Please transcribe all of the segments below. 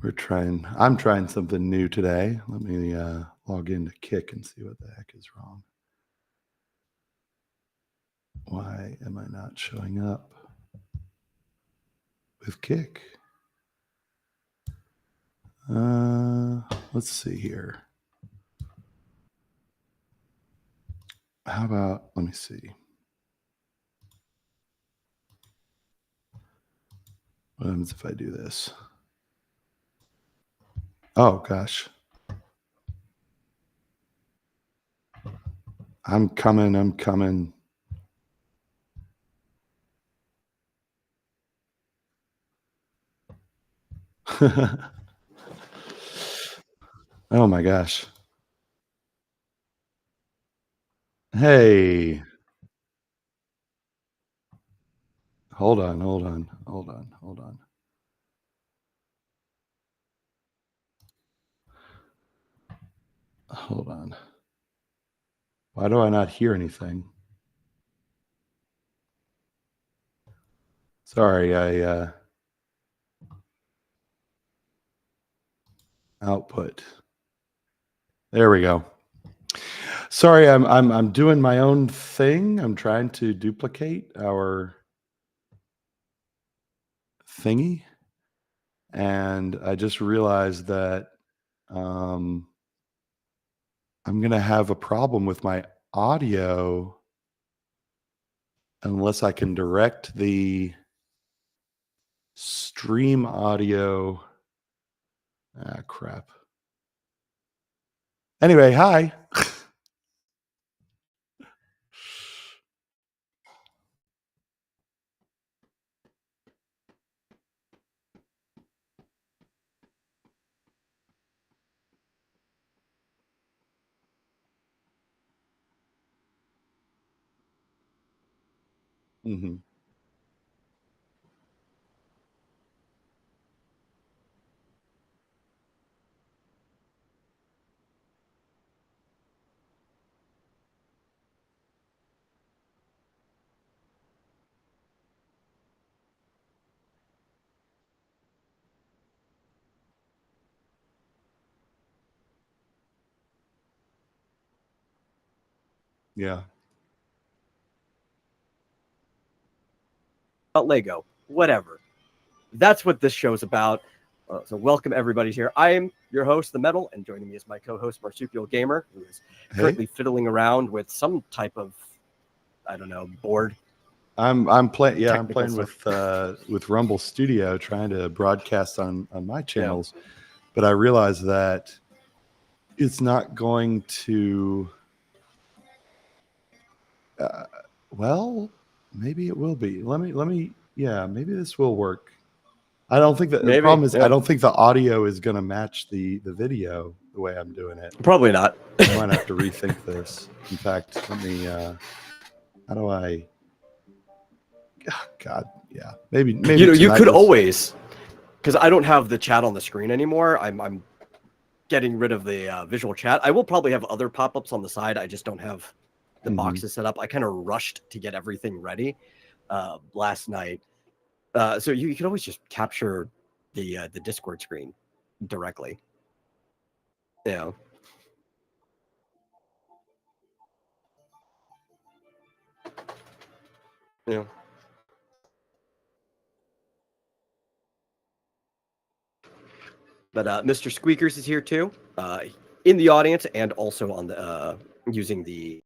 I'm trying something new today. Let me log into Kick and see what the heck is wrong. Why am I not showing up with Kick? Let's see here. How about, let me see. What happens if I do this? Oh, gosh. I'm coming. Oh, my gosh. Hey. Hold on. Hold on. Why do I not hear anything? Sorry, I output. There we go. Sorry, I'm doing my own thing. I'm trying to duplicate our thingy, and I just realized that I'm gonna have a problem with my audio unless I can direct the stream audio. Ah, crap. Anyway, hi. Mm-hmm. Yeah. About Lego, whatever. That's what this show's about. So welcome everybody here. I am your host, The Metal, and joining me is my co-host, Marsupial Gamer, who is currently fiddling around with some type of, I don't know, board. I'm playing. Yeah, I'm playing with Rumble Studio, trying to broadcast on my channels, but I realize that it's not going to. Well, maybe it will be. Let me. Yeah, maybe this will work. I don't think that the problem is I don't think the audio is going to match the video the way I'm doing it. Probably not. I might have to rethink this. In fact, let me. How do I? Oh, God, yeah, maybe. You could always, because I don't have the chat on the screen anymore. I'm getting rid of the visual chat. I will probably have other pop-ups on the side. I just don't have the boxes set up. I kind of rushed to get everything ready last night. So you can always just capture the Discord screen directly. Yeah. Yeah. But Mr. Squeakers is here too, in the audience and also on the using the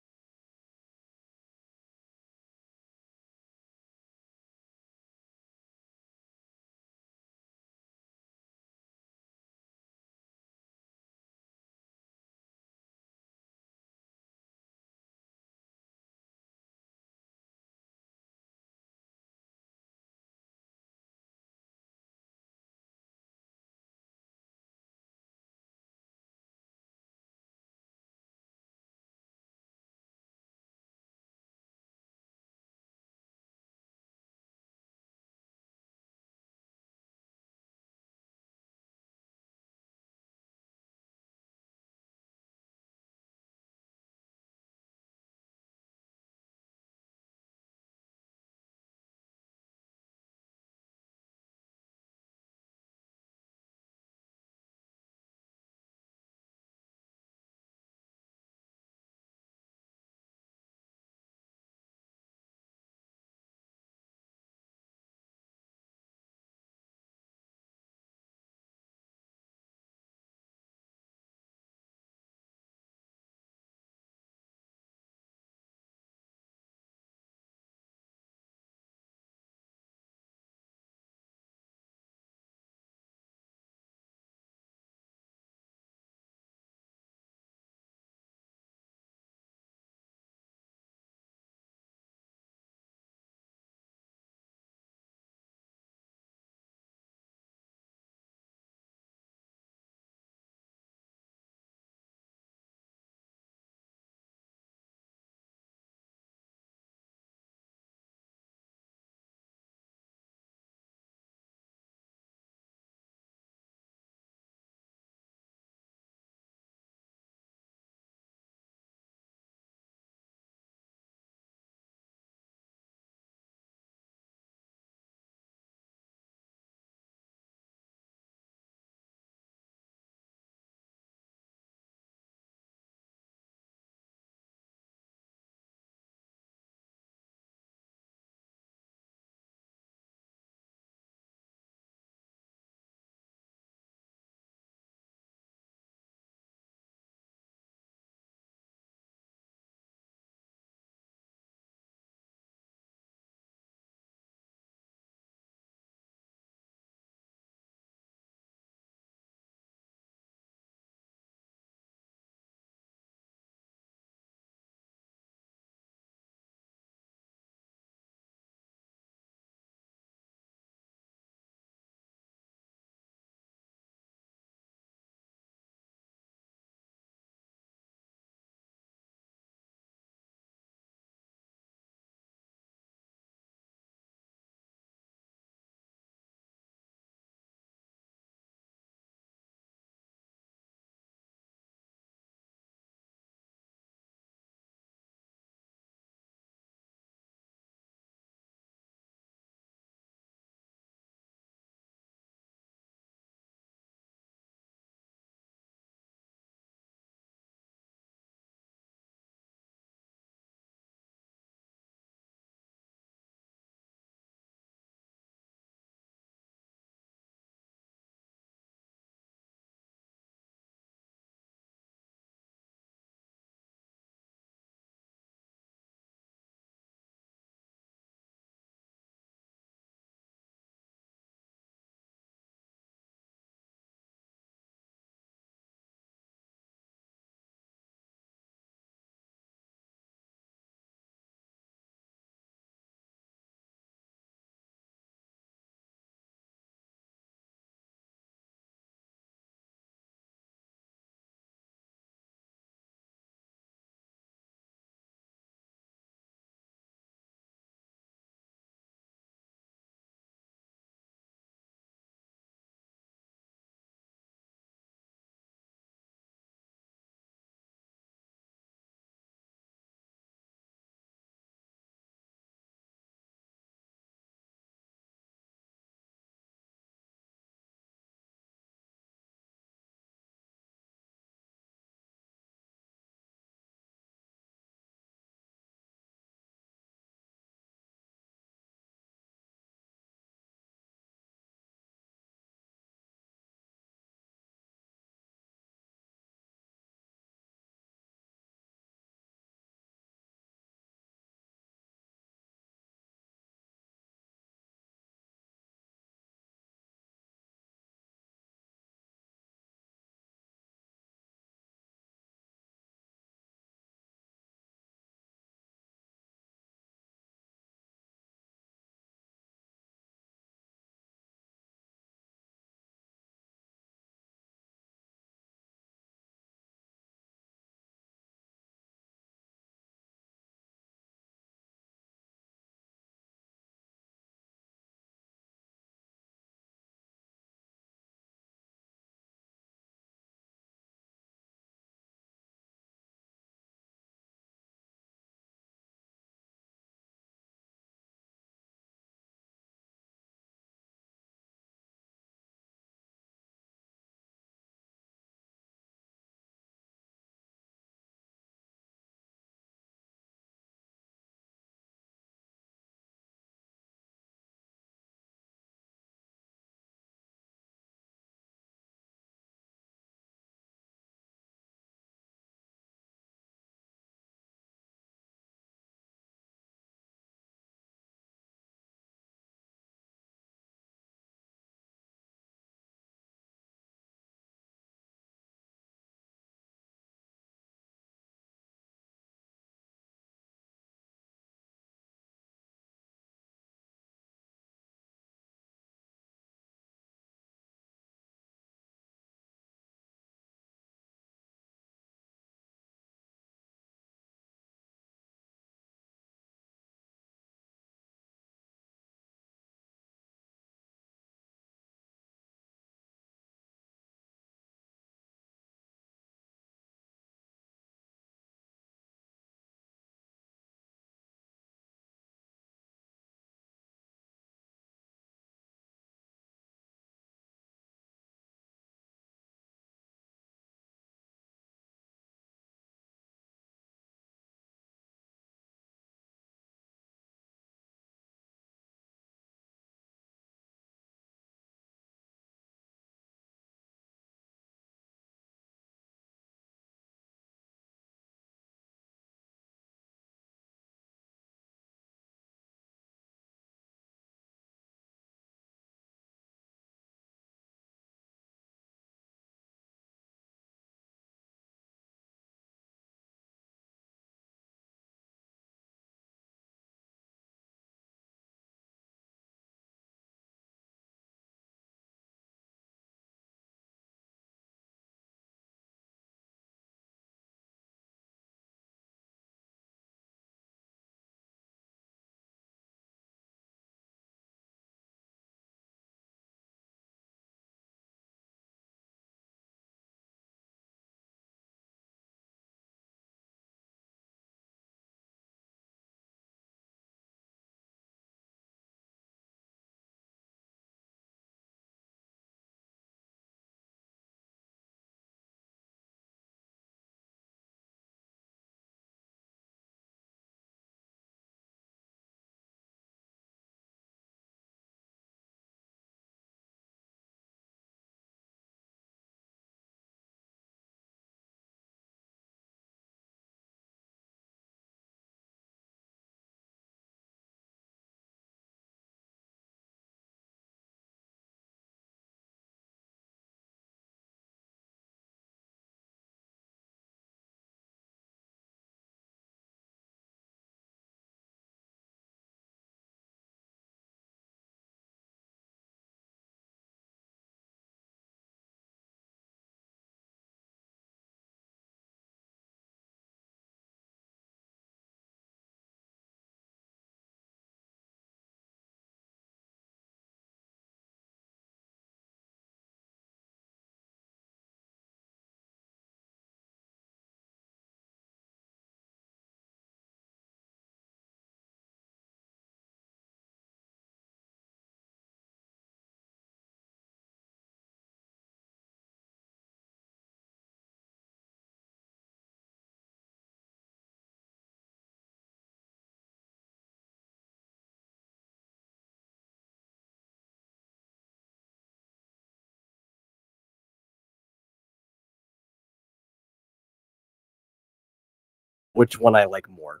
which one I like more.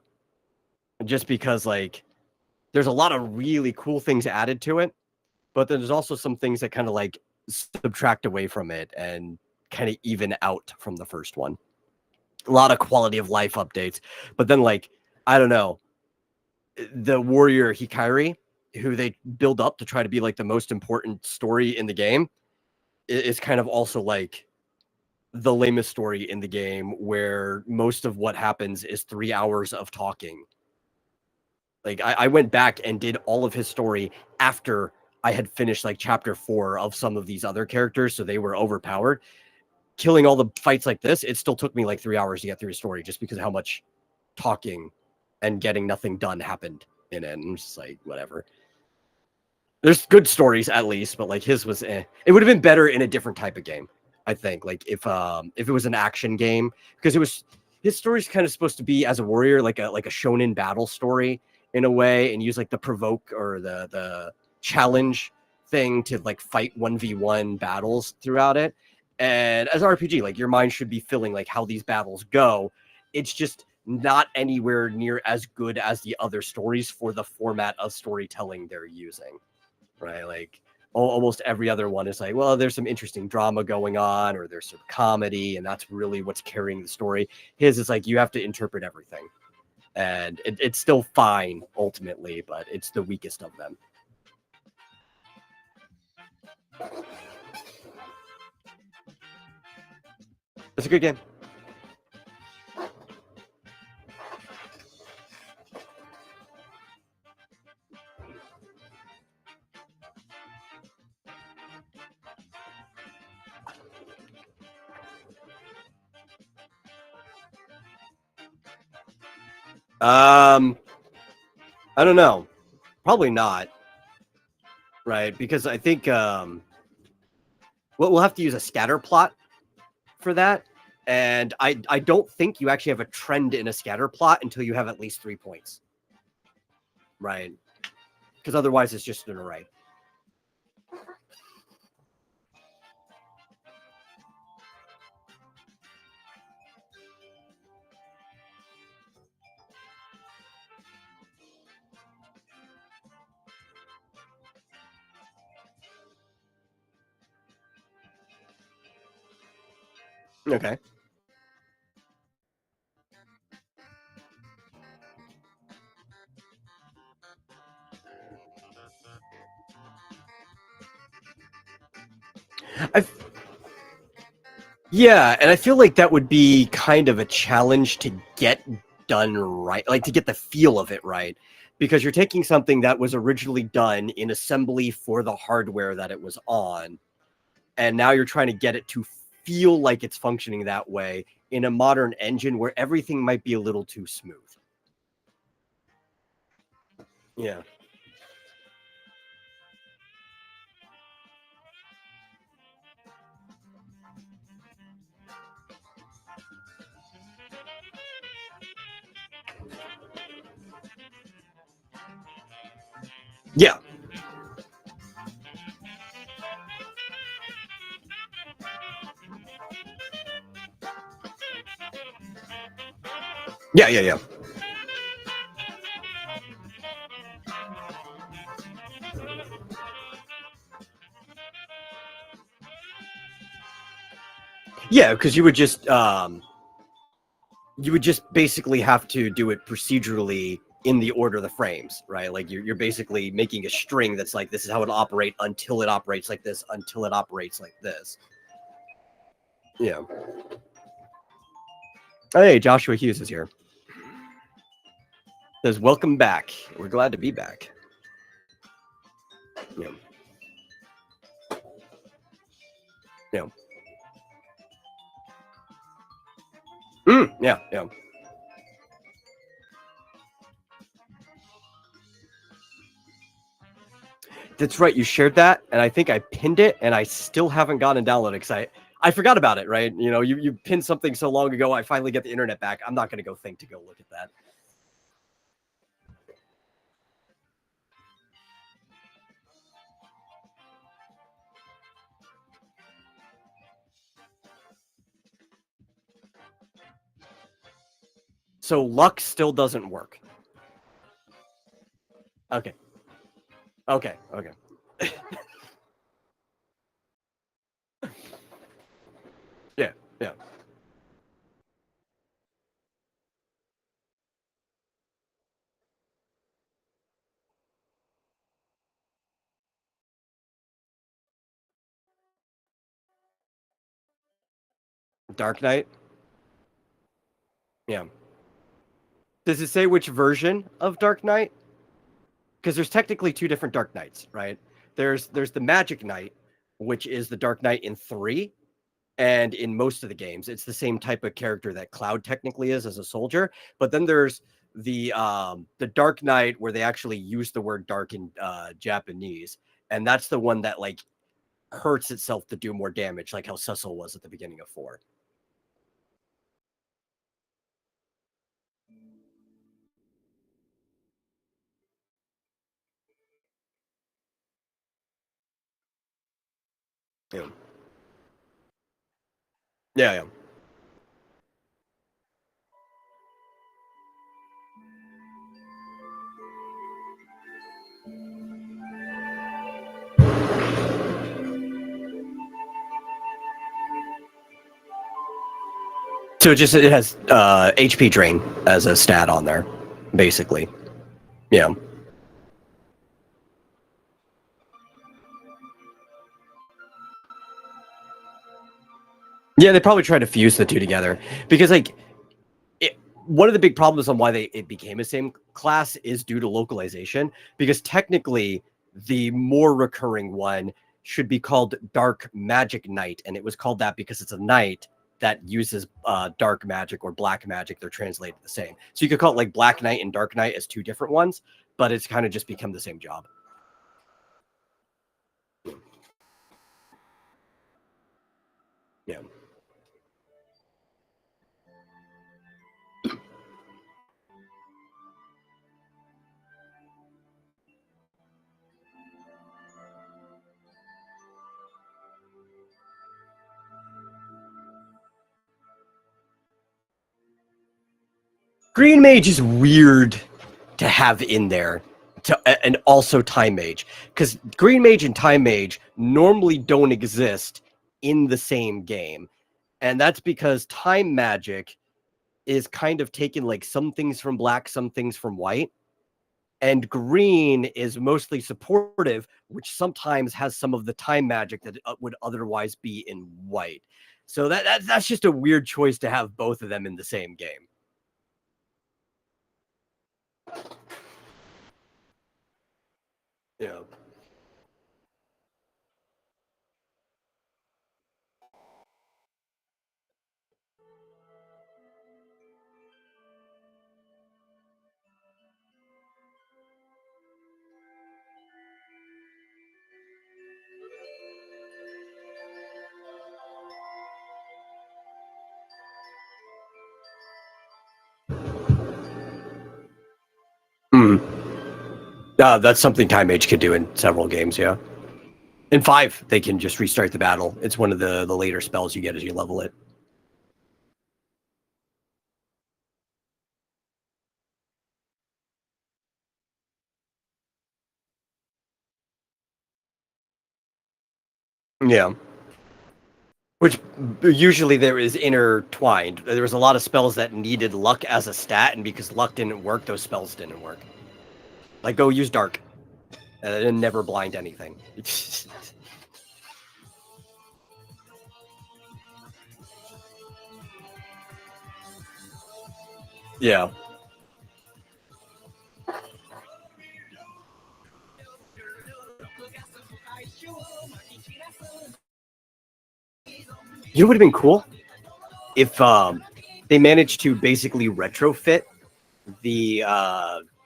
Just because like there's a lot of really cool things added to it, but then there's also some things that kind of like subtract away from it and kind of even out from the first one. A lot of quality of life updates, but then like I don't know, the warrior Hikari, who they build up to try to be like the most important story in the game, is kind of also like the lamest story in the game, where most of what happens is 3 hours of talking. Like I went back and did all of his story after I had finished like chapter 4 of some of these other characters, so they were overpowered. Killing all the fights like this, it still took me like 3 hours to get through his story, just because of how much talking and getting nothing done happened in it. And I'm just like, whatever. There's good stories at least, but like his was It would have been better in a different type of game, I think. Like if it was an action game, because his story's kind of supposed to be as a warrior, like a shonen battle story in a way, and use like the provoke or the challenge thing to like fight 1v1 battles throughout it. And as an RPG, like your mind should be feeling like how these battles go. It's just not anywhere near as good as the other stories for the format of storytelling they're using, right? Like almost every other one is like, well, there's some interesting drama going on, or there's some comedy, and that's really what's carrying the story. His is like, you have to interpret everything. And it's still fine ultimately, but it's the weakest of them. It's a good game. I don't know. Probably not. Right? Because I think we'll have to use a scatter plot for that. And I don't think you actually have a trend in a scatter plot until you have at least 3 points. Right? Because otherwise it's just an array. Okay. Yeah, and I feel like that would be kind of a challenge to get done right, like to get the feel of it right, because you're taking something that was originally done in assembly for the hardware that it was on, and now you're trying to get it to feel like it's functioning that way in a modern engine where everything might be a little too smooth. Yeah. Yeah. Yeah, yeah, yeah. Yeah, because you would just basically have to do it procedurally in the order of the frames, right? Like you're basically making a string that's like, this is how it'll operate until it operates like this, until it operates like this. Yeah. Hey, Joshua Hughes is here. Says, welcome back. We're glad to be back. Yeah. Yeah. Yeah, yeah. That's right. You shared that, and I think I pinned it, and I still haven't gotten downloaded because I forgot about it, right? You know, you pinned something so long ago, I finally get the internet back. I'm not going to go think to go look at that. So luck still doesn't work. Okay. Okay. Yeah. Dark Knight. Yeah. Does it say which version of Dark Knight? Because there's technically two different Dark Knights, right? There's the Magic Knight, which is the Dark Knight in 3, and in most of the games, it's the same type of character that Cloud technically is as a soldier. But then there's the Dark Knight where they actually use the word dark in Japanese, and that's the one that like hurts itself to do more damage, like how Cecil was at the beginning of 4. Yeah. So it has HP drain as a stat on there, basically. Yeah. Yeah, they probably try to fuse the two together because, like, one of the big problems on why it became a same class is due to localization. Because technically, the more recurring one should be called Dark Magic Knight, and it was called that because it's a knight that uses dark magic or black magic. They're translated the same, so you could call it like Black Knight and Dark Knight as two different ones, but it's kind of just become the same job. Yeah. Green Mage is weird to have in there, and also Time Mage, because Green Mage and Time Mage normally don't exist in the same game, and that's because Time Magic is kind of taking like some things from black, some things from white, and Green is mostly supportive, which sometimes has some of the Time Magic that would otherwise be in white. So that's just a weird choice to have both of them in the same game. Yeah. That's something Time Mage could do in several games, yeah. In 5, they can just restart the battle. It's one of the later spells you get as you level it. Yeah. Which usually there is intertwined. There was a lot of spells that needed luck as a stat, and because luck didn't work, those spells didn't work. Like, go use Dark. And never blind anything. Yeah. You know what would have been cool? If they managed to basically retrofit the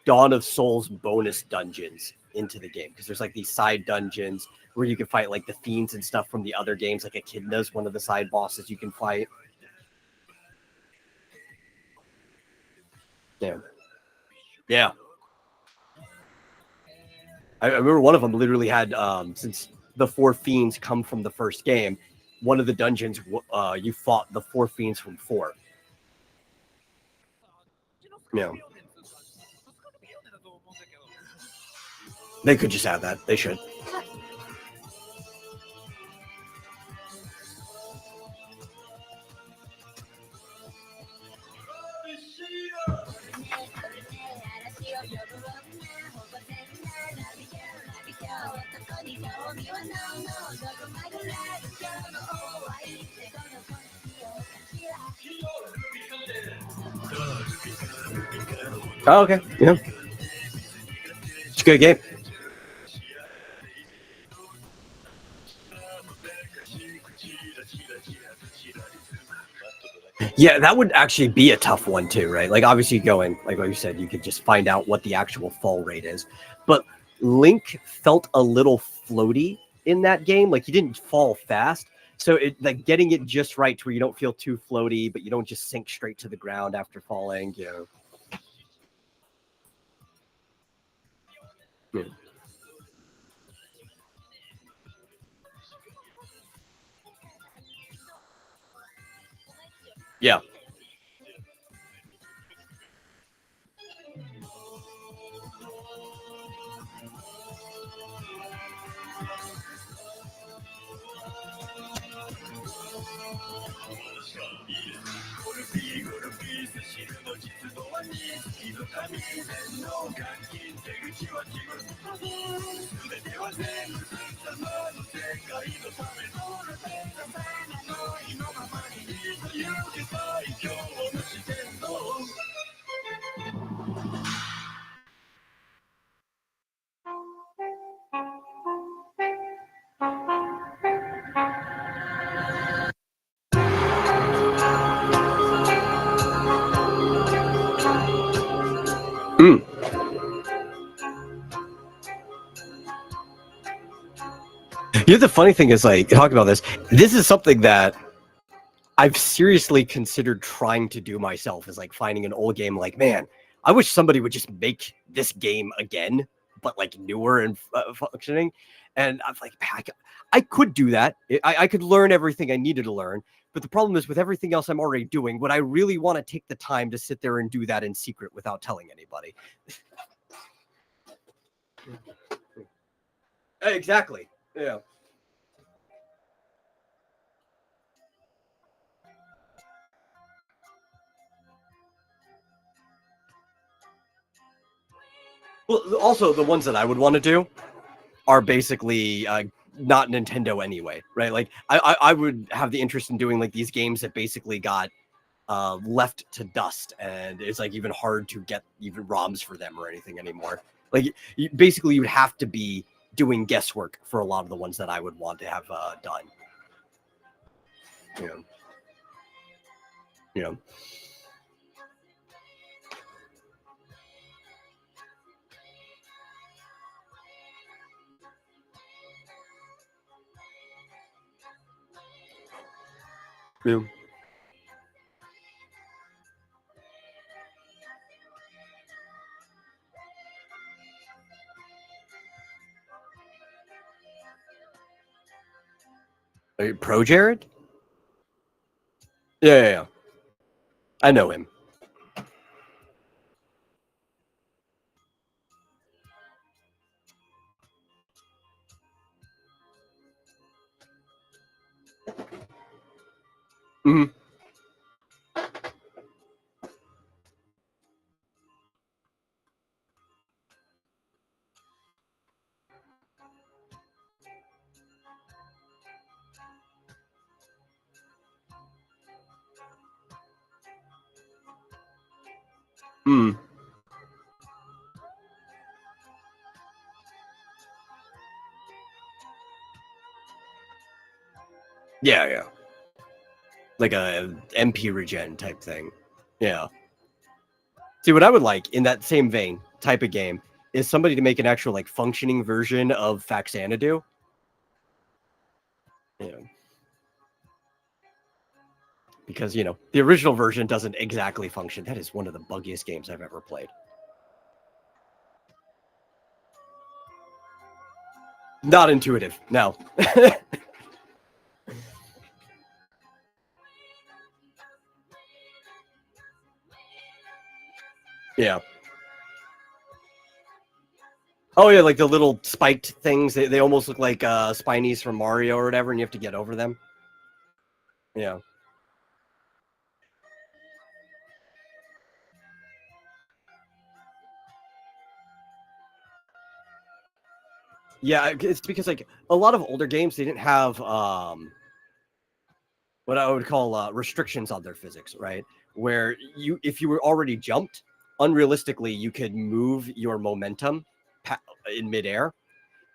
Dawn of Souls bonus dungeons into the game, because there's like these side dungeons where you can fight like the fiends and stuff from the other games, like Echidna's one of the side bosses you can fight. Yeah. I remember one of them literally had, since the 4 fiends come from the first game, one of the dungeons you fought the 4 fiends from 4. Yeah. They could just add that. They should. Oh, okay. Yeah. It's a good game. Yeah, that would actually be a tough one too, right? Like obviously going, like what you said, you could just find out what the actual fall rate is. But Link felt a little floaty in that game. Like he didn't fall fast. So it like getting it just right to where you don't feel too floaty, but you don't just sink straight to the ground after falling, you know. Yeah. Yeah. Mm. You know, the funny thing is, like, talking about this is something that I've seriously considered trying to do myself, is like finding an old game like, man, I wish somebody would just make this game again, but like newer and functioning. And I'm like, I could do that. I could learn everything I needed to learn. But the problem is with everything else I'm already doing, would I really want to take the time to sit there and do that in secret without telling anybody? Exactly. Yeah. Well, also the ones that I would want to do are basically not Nintendo anyway, right? Like I would have the interest in doing like these games that basically got left to dust, and it's like even hard to get even ROMs for them or anything anymore. Like basically you would have to be doing guesswork for a lot of the ones that I would want to have done. You know. Yeah. Pro Jared? Yeah. I know him. Mm-hmm. Mm. Yeah. Like a MP regen type thing. Yeah. See, what I would like in that same vein type of game is somebody to make an actual like functioning version of Faxanadu. Yeah. Because, you know, the original version doesn't exactly function. That is one of the buggiest games I've ever played. Not intuitive, no. Yeah. Oh yeah, like the little spiked things. They almost look like spinies from Mario or whatever, and you have to get over them. Yeah. Yeah, it's because like a lot of older games, they didn't have what I would call restrictions on their physics, right? Where if you were already jumped, unrealistically, you could move your momentum in midair.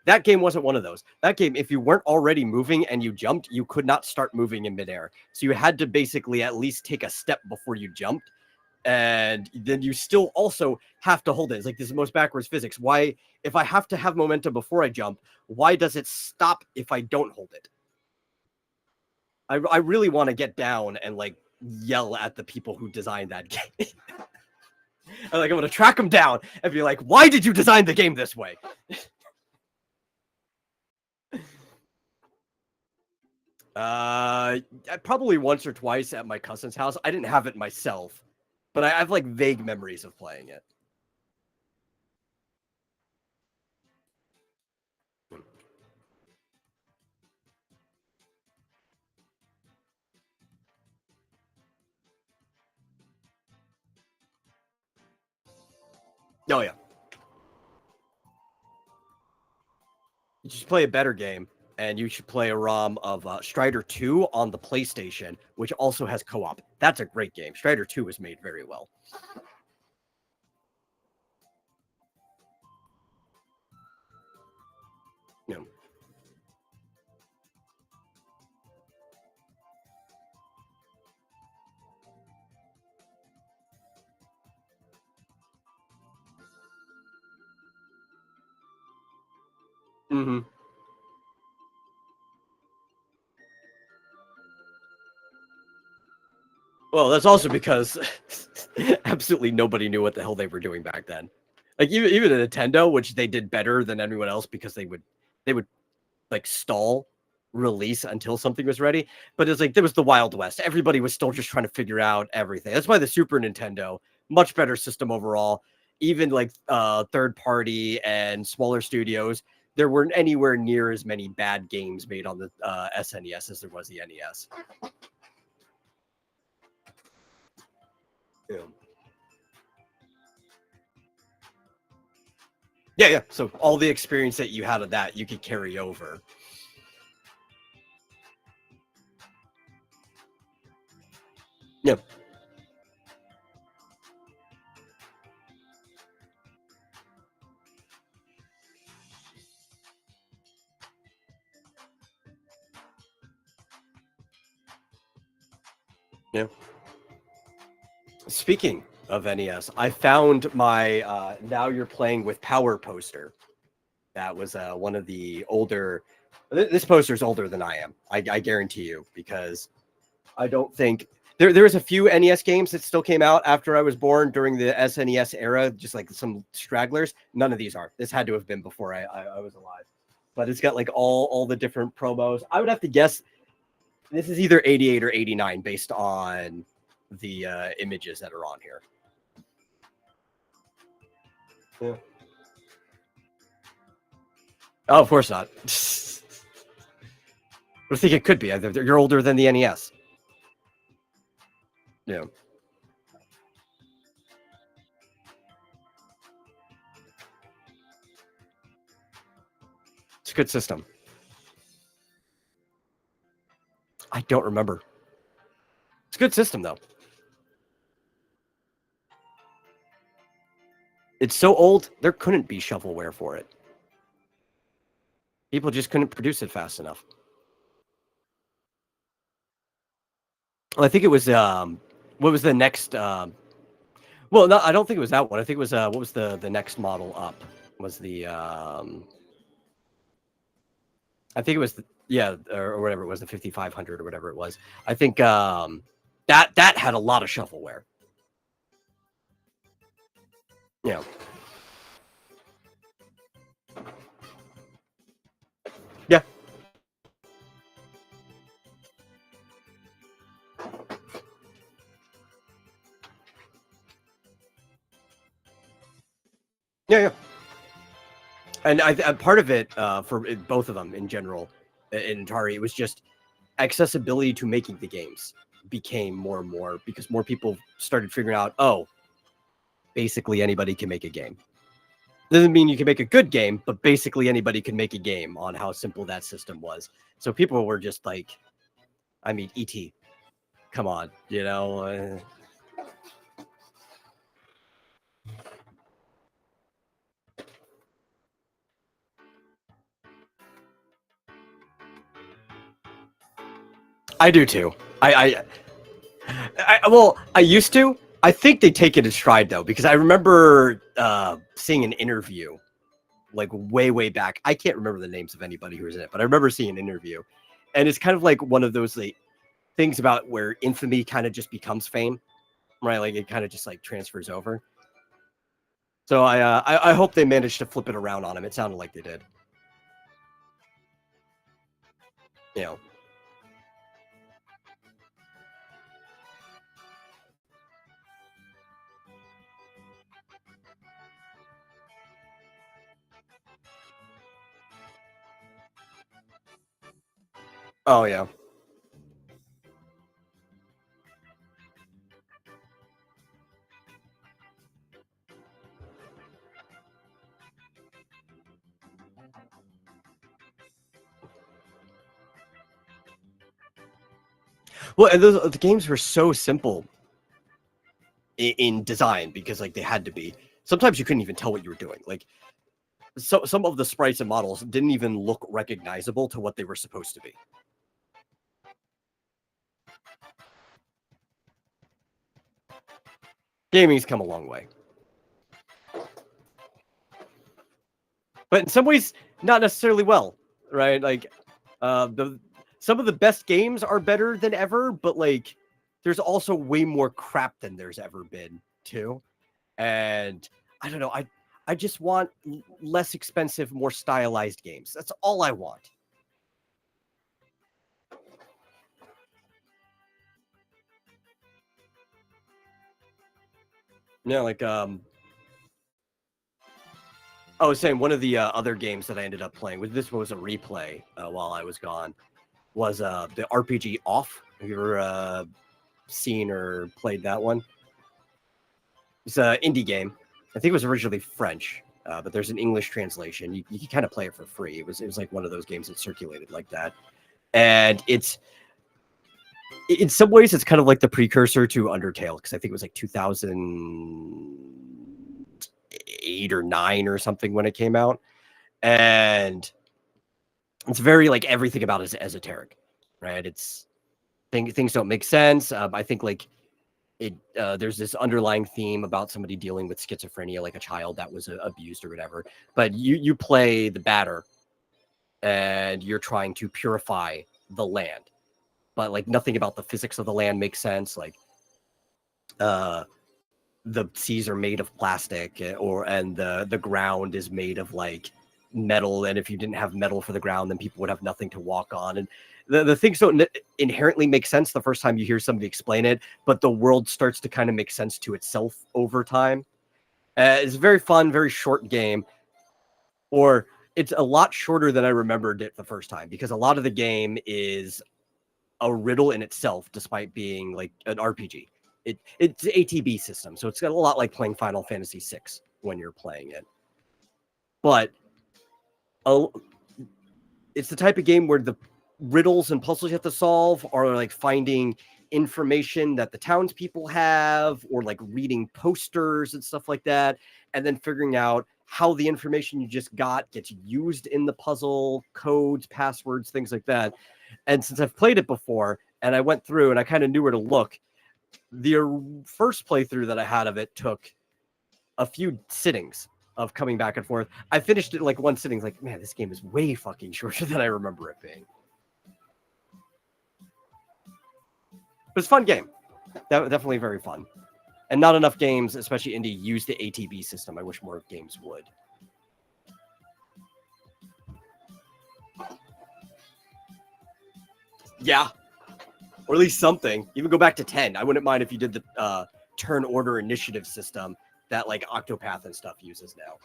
That game wasn't one of those. That game, if you weren't already moving and you jumped, you could not start moving in midair. So you had to basically at least take a step before you jumped. And then you still also have to hold it. It's like this is the most backwards physics. Why, if I have to have momentum before I jump, why does it stop if I don't hold it? I really want to get down and like yell at the people who designed that game. I'm going to track them down and be like, why did you design the game this way? Probably once or twice at my cousin's house. I didn't have it myself, but I have like vague memories of playing it. Oh yeah. You should play a better game, and you should play a ROM of Strider 2 on the PlayStation, which also has co-op. That's a great game. Strider 2 is made very well. Yeah. Mm-hmm. Well, that's also because absolutely nobody knew what the hell they were doing back then. Like even a Nintendo, which they did better than anyone else because they would like stall release until something was ready. But it's like there was the Wild West. Everybody was still just trying to figure out everything. That's why the Super Nintendo, much better system overall. Even like third party and smaller studios, there weren't anywhere near as many bad games made on the SNES as there was the NES. Yeah. Yeah. So all the experience that you had of that, you could carry over. Yeah. Yeah. Speaking of NES, I found my Now You're Playing with Power poster. That was one of the older. This poster is older than I am. I guarantee you, because I don't think there was a few NES games that still came out after I was born during the SNES era, just like some stragglers. None of these are. This had to have been before I was alive. But it's got like all the different promos. I would have to guess this is either 88 or 89 based on the images that are on here. Yeah. Oh, of course not. I think it could be. You're older than the NES. Yeah. It's a good system. I don't remember. It's a good system, though. It's so old, there couldn't be shovelware for it. People just couldn't produce it fast enough. Well, I think it was, what was the next, well, no, I don't think it was that one. I think it was, what was the next model up? Was the, I think it was, yeah, or whatever it was, the 5500 or whatever it was. I think that had a lot of shovelware. Yeah. Yeah. Yeah. And part of it for both of them in general, in Atari, it was just accessibility to making the games became more and more because more people started figuring out, oh, basically anybody can make a game. Doesn't mean you can make a good game, but basically anybody can make a game on how simple that system was. So people were just like, I mean, E.T., come on, you know? I do too. Well, I used to. I think they take it in stride though, because I remember seeing an interview like way back. I can't remember the names of anybody who was in it, but I remember seeing an interview, and it's kind of like one of those like things about where infamy kind of just becomes fame, right? Like it kind of just like transfers over. So I hope they managed to flip it around on him. It sounded like they did. You know. Oh yeah. Well, and the games were so simple in design because like they had to be. Sometimes you couldn't even tell what you were doing. Like some of the sprites and models didn't even look recognizable to what they were supposed to be. Gaming's come a long way. But in some ways, not necessarily well, right? Like some of the best games are better than ever, but like there's also way more crap than there's ever been too. And I don't know, I just want less expensive, more stylized games. That's all I want. Yeah, like I was saying, one of the other games that I ended up playing, this was a replay while I was gone, was the RPG Off. Have you ever seen or played that one? It's an indie game. I think it was originally French, but there's an English translation. You can kind of play it for free. It was like one of those games that circulated like that, and it's in some ways it's kind of like the precursor to Undertale, because I think it was like 2008 or 9 or something when it came out, and it's very like everything about it is esoteric, right? It's things don't make sense. I think like there's this underlying theme about somebody dealing with schizophrenia, like a child that was abused or whatever. But you play the batter, and you're trying to purify the land, but like nothing about the physics of the land makes sense. Like the seas are made of plastic, and the ground is made of like metal, and if you didn't have metal for the ground, then people would have nothing to walk on. And the things don't inherently make sense the first time you hear somebody explain it, but the world starts to kind of make sense to itself over time. It's a very fun, very short game, or it's a lot shorter than I remembered it the first time, because a lot of the game is a riddle in itself, despite being like an RPG. It's an ATB system, so it's got a lot like playing Final Fantasy VI when you're playing it. But it's the type of game where the riddles and puzzles you have to solve are like finding information that the townspeople have, or like reading posters and stuff like that, and then figuring out how the information you just got gets used in the puzzle, codes, passwords, things like that. And since I've played it before and I went through and I kind of knew where to look, the first playthrough that I had of it took a few sittings of coming back and forth. I finished it like one sitting, like, man, this game is way fucking shorter than I remember it being. It was a fun game. Definitely very fun. And not enough games, especially indie, use the ATB system. I wish more games would. Yeah. Or at least something. Even go back to 10. I wouldn't mind if you did the turn order initiative system that like Octopath and stuff uses now.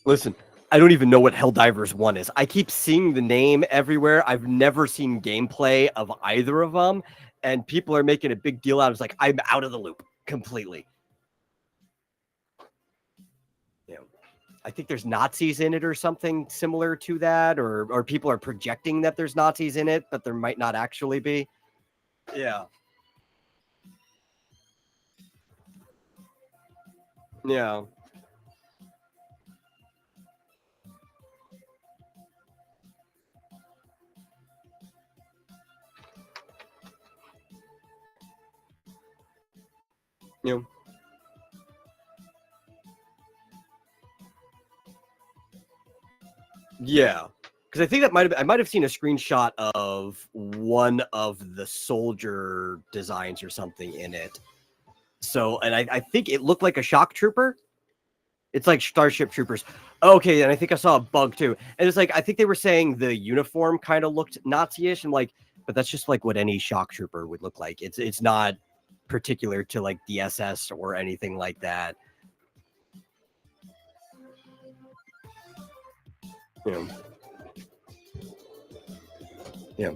Listen, I don't even know what Helldivers 1 is. I keep seeing the name everywhere. I've never seen gameplay of either of them, and people are making a big deal out of it. It's like, I'm out of the loop completely. You know, I think there's Nazis in it or something similar to that, or people are projecting that there's Nazis in it, but there might not actually be. Yeah. Yeah. Yeah. Yeah. Because I think I might have seen a screenshot of one of the soldier designs or something in it. So, and I think it looked like a shock trooper. It's like Starship Troopers. Okay, and I think I saw a bug too. And it's like, I think they were saying the uniform kind of looked Nazi-ish. I'm like, but that's just like what any shock trooper would look like. It's not particular to like the SS or anything like that. Yeah. Yeah.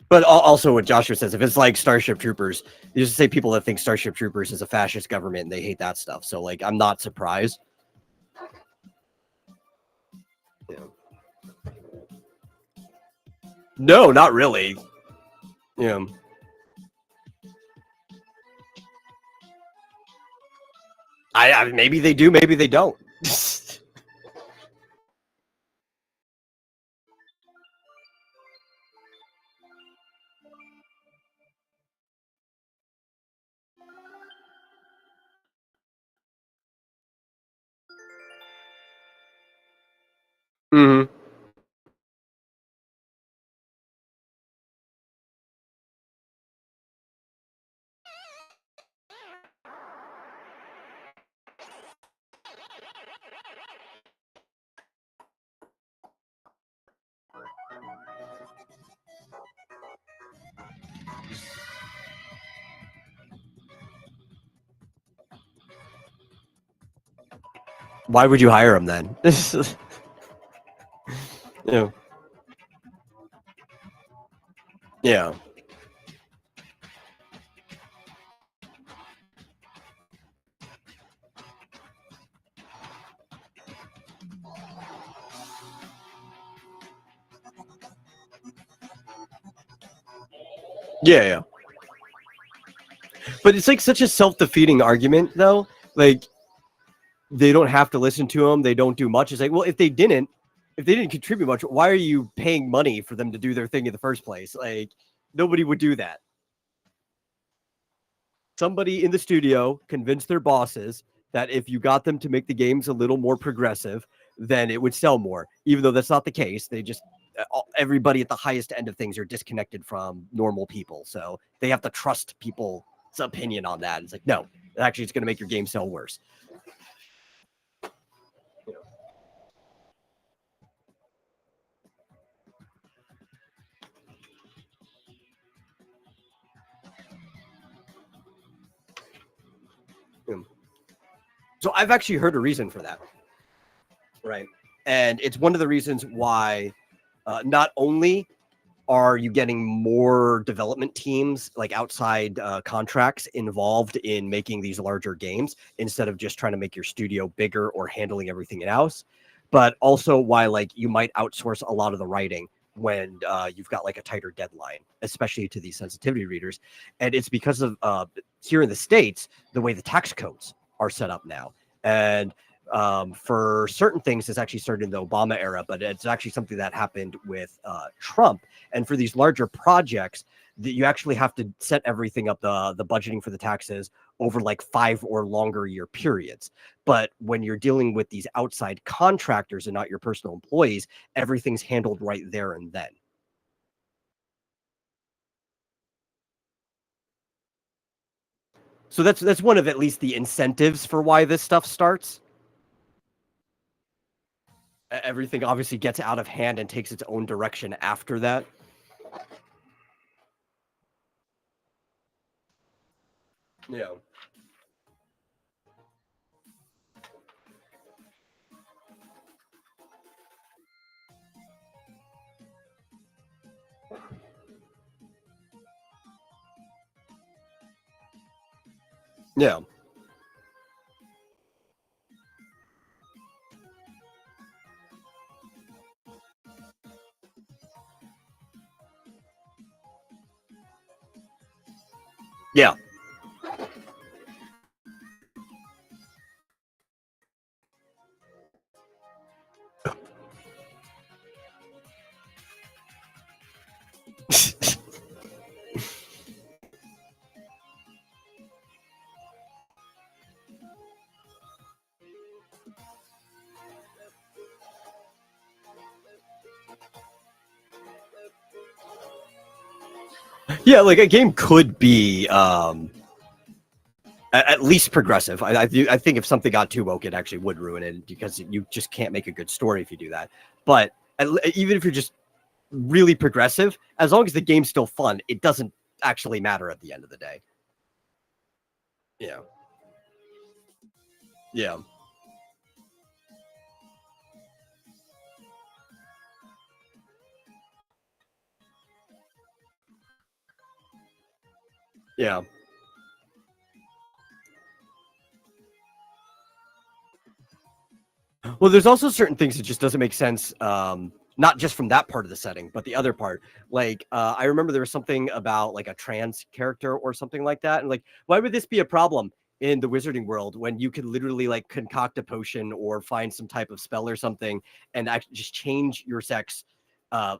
But also what Joshua says, if it's like Starship Troopers, you just say people that think Starship Troopers is a fascist government and they hate that stuff. So like, I'm not surprised. Yeah. No, not really. Yeah. I maybe they do, maybe they don't. Mm-hmm. Why would you hire him then? Yeah. Yeah. Yeah. But it's like such a self-defeating argument, though. Like, they don't have to listen to them. They don't do much. It's like, well, if they didn't contribute much, why are you paying money for them to do their thing in the first place? Like, nobody would do that. Somebody in the studio convinced their bosses that if you got them to make the games a little more progressive, then it would sell more. Even though that's not the case, they just everybody at the highest end of things are disconnected from normal people, so they have to trust people's opinion on that. It's like, no, actually, it's going to make your game sell worse. So I've actually heard a reason for that, right? And it's one of the reasons why not only are you getting more development teams, like outside contracts, involved in making these larger games instead of just trying to make your studio bigger or handling everything else, but also why like you might outsource a lot of the writing when you've got like a tighter deadline, especially to these sensitivity readers. And it's because of here in the States, the way the tax codes are set up now. And for certain things, it's actually started in the Obama era, but it's actually something that happened with Trump. And for these larger projects, that you actually have to set everything up, the budgeting for the taxes over like 5 or longer year periods. But when you're dealing with these outside contractors and not your personal employees, everything's handled right there and then. So that's one of at least the incentives for why this stuff starts. Everything obviously gets out of hand and takes its own direction after that. Yeah. Yeah. Yeah. Yeah, like a game could be at least progressive. I think if something got too woke, it actually would ruin it because you just can't make a good story if you do that. But even if you're just really progressive, as long as the game's still fun, it doesn't actually matter at the end of the day. Yeah. Yeah. Yeah. Well, there's also certain things that just doesn't make sense. Not just from that part of the setting, but the other part. Like, I remember there was something about like a trans character or something like that. And like, why would this be a problem in the wizarding world when you could literally like concoct a potion or find some type of spell or something and actually just change your sex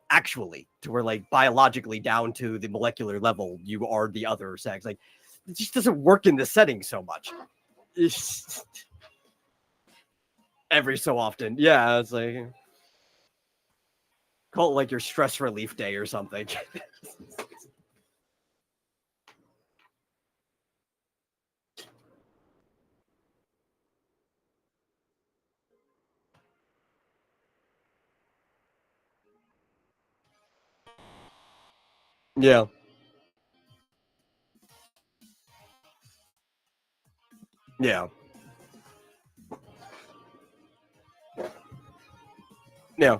actually to where like biologically down to the molecular level, you are the other sex. Like, it just doesn't work in the setting so much. Every so often. Yeah, it's like call it like your stress relief day or something. Yeah. Yeah. Yeah.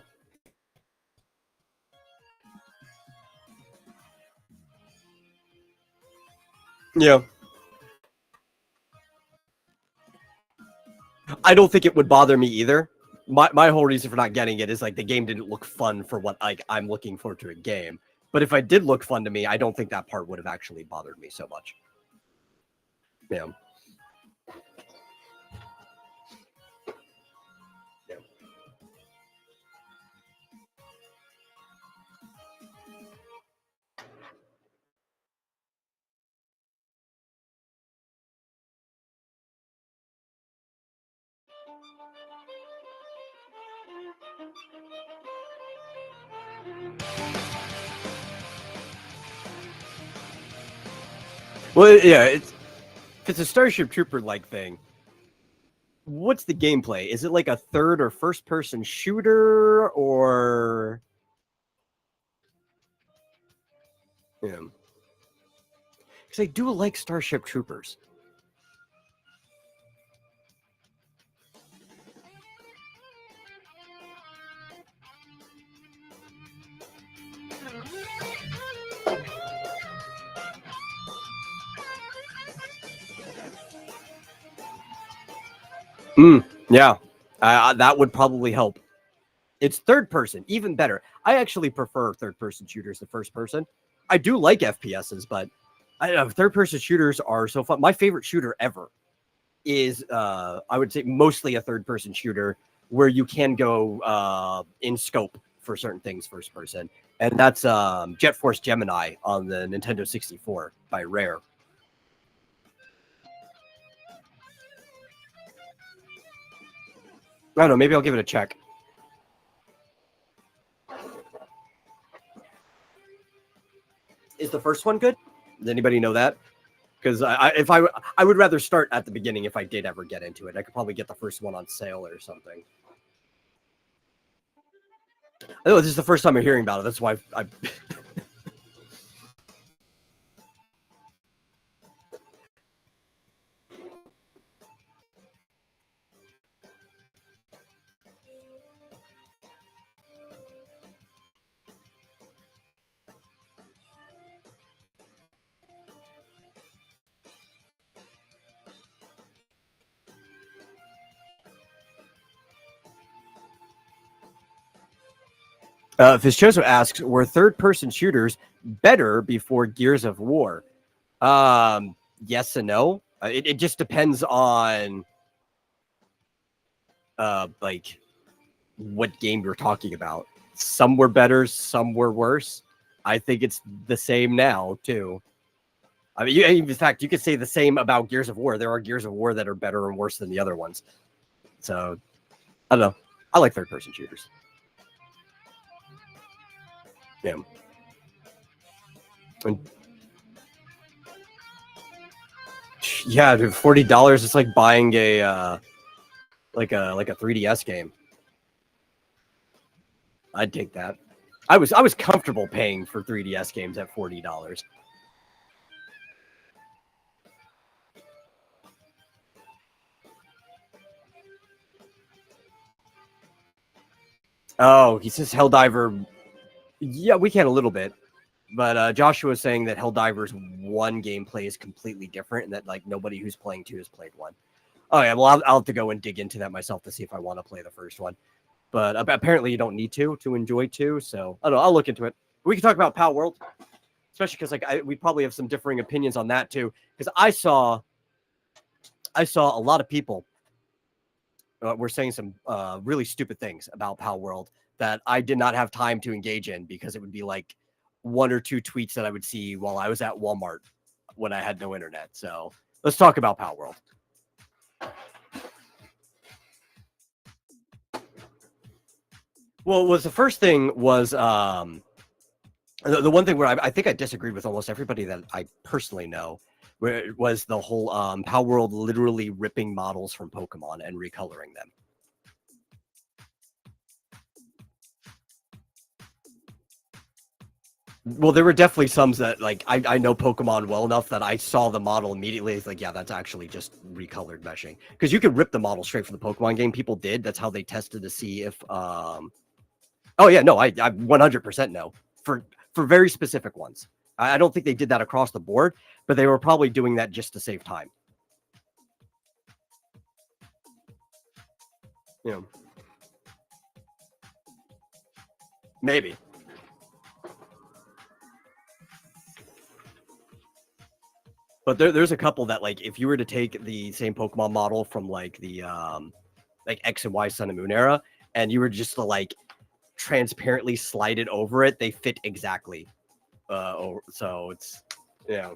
Yeah. I don't think it would bother me either. My whole reason for not getting it is like the game didn't look fun for what like I'm looking for to a game. But if I did look fun to me, I don't think that part would have actually bothered me so much. Yeah. Yeah. Well, yeah, if it's a Starship Trooper like thing, what's the gameplay? Is it like a third or first person shooter or yeah. Because I do like Starship Troopers. Yeah, that would probably help. It's third person, even better. I actually prefer third person shooters to first person. I do like FPSs, but third person shooters are so fun. My favorite shooter ever is, I would say, mostly a third person shooter where you can go in scope for certain things first person. And that's Jet Force Gemini on the Nintendo 64 by Rare. I don't know. Maybe I'll give it a check. Is the first one good? Does anybody know that? Because I would rather start at the beginning if I did ever get into it. I could probably get the first one on sale or something. I know this is the first time I'm hearing about it. That's why I Fischoso asks, were third-person shooters better before Gears of War? Yes and no. It just depends on like what game you're talking about. Some were better, some were worse. I think it's the same now too. I mean, in fact, you could say the same about Gears of War. There are Gears of War that are better and worse than the other ones. So I don't know. I like third-person shooters. Yeah. And yeah, dude, $40 is like buying a like a 3DS game. I'd take that. I was comfortable paying for 3DS games at $40. Oh, he says Helldiver. Yeah, we can a little bit. But Joshua is saying that Helldiver's 1 gameplay is completely different and that like nobody who's playing 2 has played 1. Oh yeah, well I'll have to go and dig into that myself to see if I want to play the first one. But apparently you don't need to enjoy 2, so I don't know, I'll look into it. We can talk about Pal World, especially because like we probably have some differing opinions on that too. Because I saw a lot of people were saying some really stupid things about Pal World that I did not have time to engage in because it would be like 1 or 2 tweets that I would see while I was at Walmart when I had no internet. So let's talk about Pal World. Well, the first thing was the one thing where I think I disagreed with almost everybody that I personally know, where it was the whole Pal World literally ripping models from Pokemon and recoloring them. Well, there were definitely some that, like, I know Pokemon well enough that I saw the model immediately. It's like, yeah, that's actually just recolored meshing. Because you could rip the model straight from the Pokemon game. People did. That's how they tested to see if... Oh, yeah, no, I 100% know. For very specific ones. I don't think they did that across the board, but they were probably doing that just to save time. You know. Maybe. But there's a couple that, like, if you were to take the same Pokemon model from, like, the, like, X and Y Sun and Moon era, and you were just to, like, transparently slide it over it, they fit exactly. So it's, you know.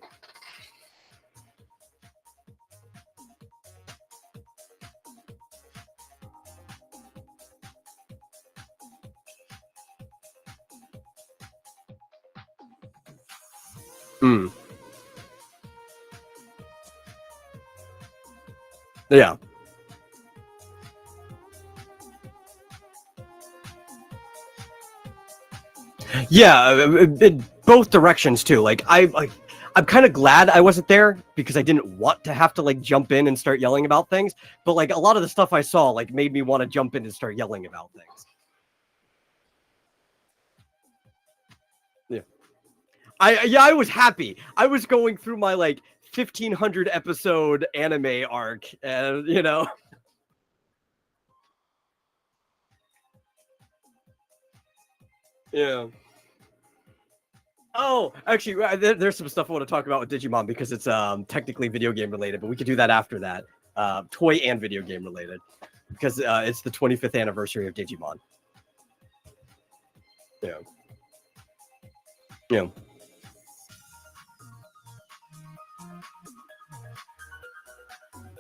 Hmm. Yeah. Yeah, both directions too. Like I'm kind of glad I wasn't there because I didn't want to have to like jump in and start yelling about things. But like a lot of the stuff I saw like made me want to jump in and start yelling about things. Yeah. I was happy. I was going through my like 1,500 episode anime arc, and you know. Yeah. Oh, actually, there's some stuff I want to talk about with Digimon because it's technically video game related, but we could do that after that. Toy and video game related because it's the 25th anniversary of Digimon. Yeah. Yeah.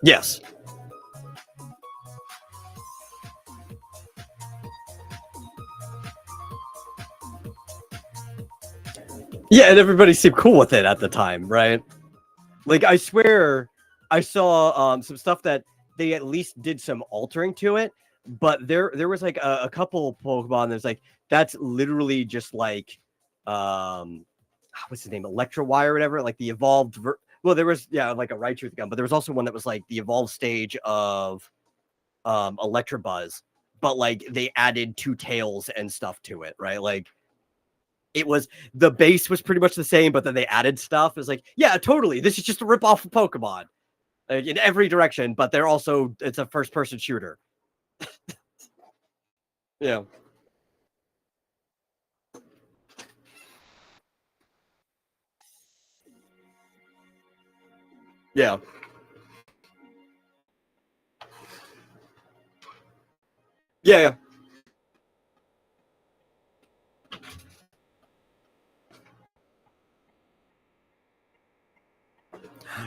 Yes. Yeah, and everybody seemed cool with it at the time, right? Like, I swear I saw some stuff that they at least did some altering to it, but there was like a couple Pokemon that's like that's literally just like what's his name, Electrovire or whatever, like the evolved well, there was like a Raichu with a gun, but there was also one that was like the evolved stage of Electabuzz, but like they added 2 tails and stuff to it, right? Like it was the base was pretty much the same, but then they added stuff. It's like, yeah, totally. This is just a rip off of Pokemon, like, in every direction. But they're also it's a first person shooter. Yeah. Yeah. Yeah.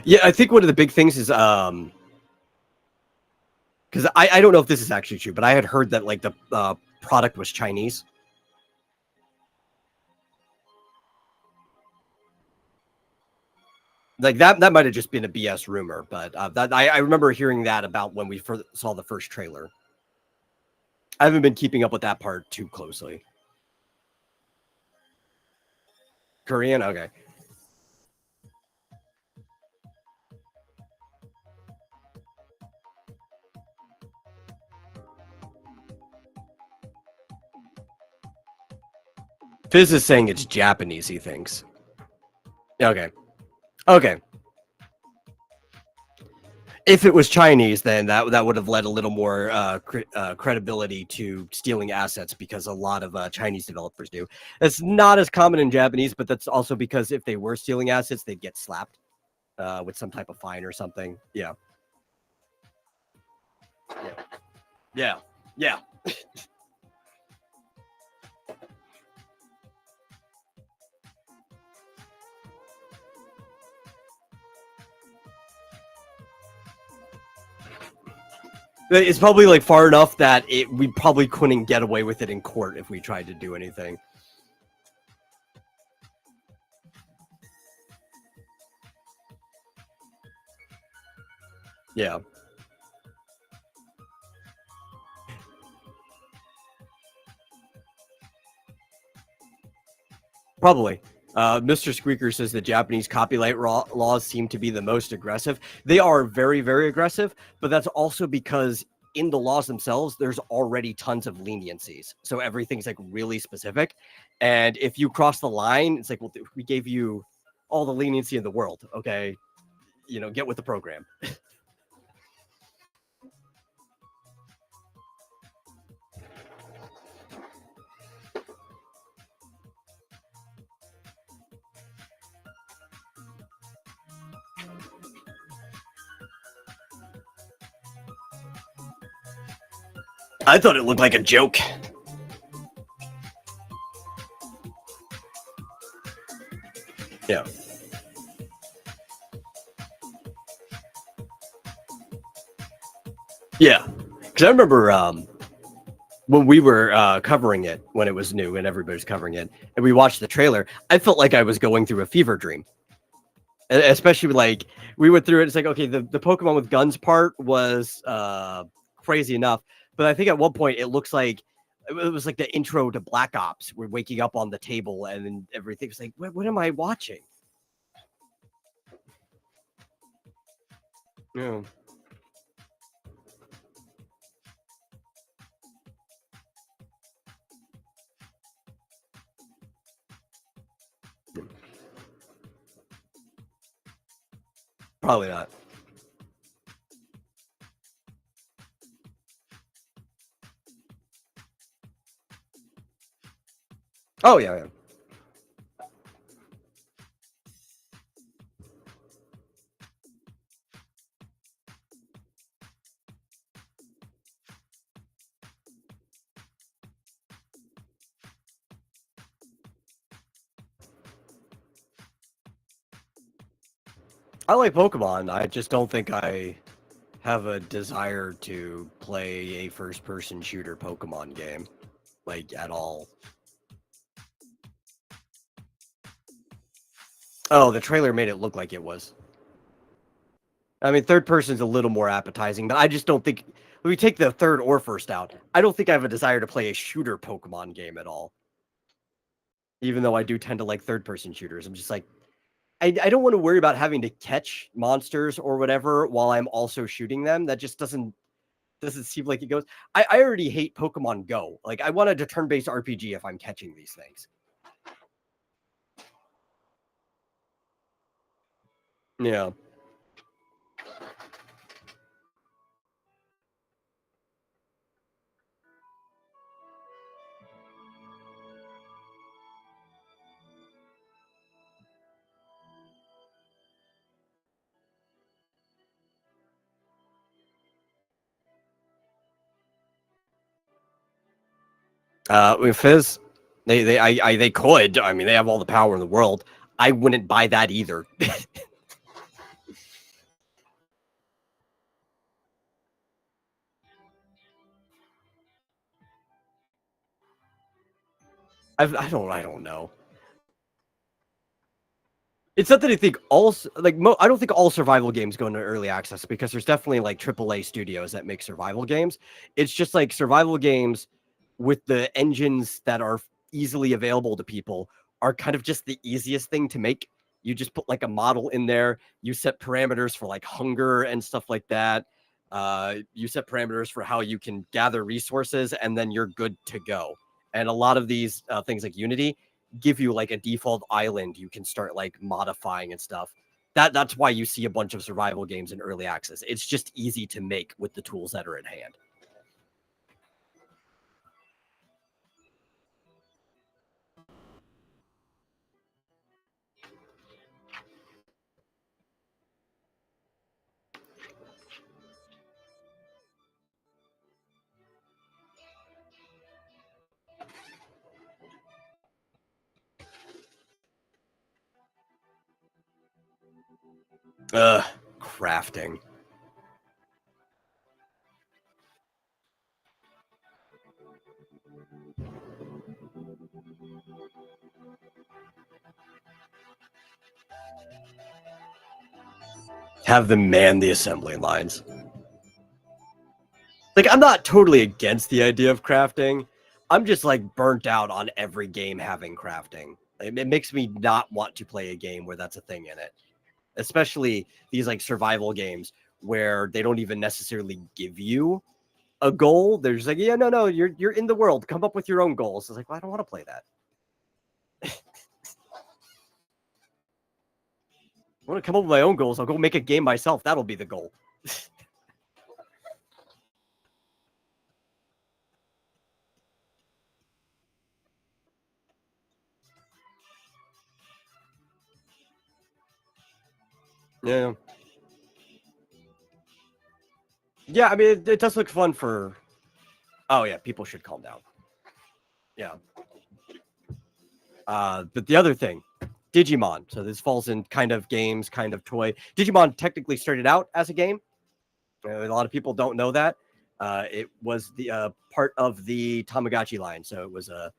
Yeah, I think one of the big things is because I don't know if this is actually true, but I had heard that like the product was Chinese. Like that might have just been a BS rumor, but that I remember hearing that about when we saw the first trailer. I haven't been keeping up with that part too closely. Korean, okay. Fizz is saying it's Japanese, he thinks. Okay. Okay. If it was Chinese, then that would have led a little more credibility to stealing assets, because a lot of Chinese developers do. It's not as common in Japanese, but that's also because if they were stealing assets, they'd get slapped with some type of fine or something. Yeah. Yeah. Yeah. Yeah. It's probably like far enough that we probably couldn't get away with it in court if we tried to do anything. Yeah. Probably. Mr. Squeaker says the Japanese copyright laws seem to be the most aggressive. They are very, very aggressive, but that's also because in the laws themselves, there's already tons of leniencies. So everything's like really specific. And if you cross the line, it's like, well, we gave you all the leniency in the world. Okay. Get with the program. I thought it looked like a joke. Yeah. Yeah. Because I remember when we were covering it when it was new and everybody was covering it, and we watched the trailer, I felt like I was going through a fever dream. Especially like we went through it. It's like, okay, the Pokemon with guns part was crazy enough, but I think at one point it looks like it was like the intro to Black Ops. We're waking up on the table and then everything's like, what am I watching? Yeah. Probably not. Oh yeah. I like Pokemon. I just don't think I have a desire to play a first-person shooter Pokemon game, like, at all. Oh, the trailer made it look like it was. I mean, third person's a little more appetizing, but I just don't think when we take the third or first out, I don't think I have a desire to play a shooter Pokemon game at all. Even though I do tend to like third person shooters. I'm just like, I don't want to worry about having to catch monsters or whatever while I'm also shooting them. That just doesn't seem like it goes. I already hate Pokemon Go. Like, I wanted a turn-based RPG if I'm catching these things. Yeah. With Fizz, they could. I mean, they have all the power in the world. I wouldn't buy that either. I don't know. It's something to think. I don't think all survival games go into early access because there's definitely like AAA studios that make survival games. It's just like survival games with the engines that are easily available to people are kind of just the easiest thing to make. You just put like a model in there. You set parameters for like hunger and stuff like that. You set parameters for how you can gather resources, and then you're good to go. And a lot of these things like Unity give you like a default island you can start like modifying and stuff. That's why you see a bunch of survival games in early access. It's just easy to make with the tools that are at hand. Crafting. Have them man the assembly lines. Like, I'm not totally against the idea of crafting. I'm just like burnt out on every game having crafting. It makes me not want to play a game where that's a thing in it. Especially these like survival games where they don't even necessarily give you a goal. They're just like, yeah, no, you're in the world. Come up with your own goals. It's like, well, I don't want to play that. I want to come up with my own goals. I'll go make a game myself. That'll be the goal. Yeah. Yeah, I mean, it does look fun for... Oh, yeah, people should calm down. Yeah. But the other thing, Digimon. So this falls in kind of games, kind of toy. Digimon technically started out as a game. A lot of people don't know that. It was the part of the Tamagotchi line. So it was a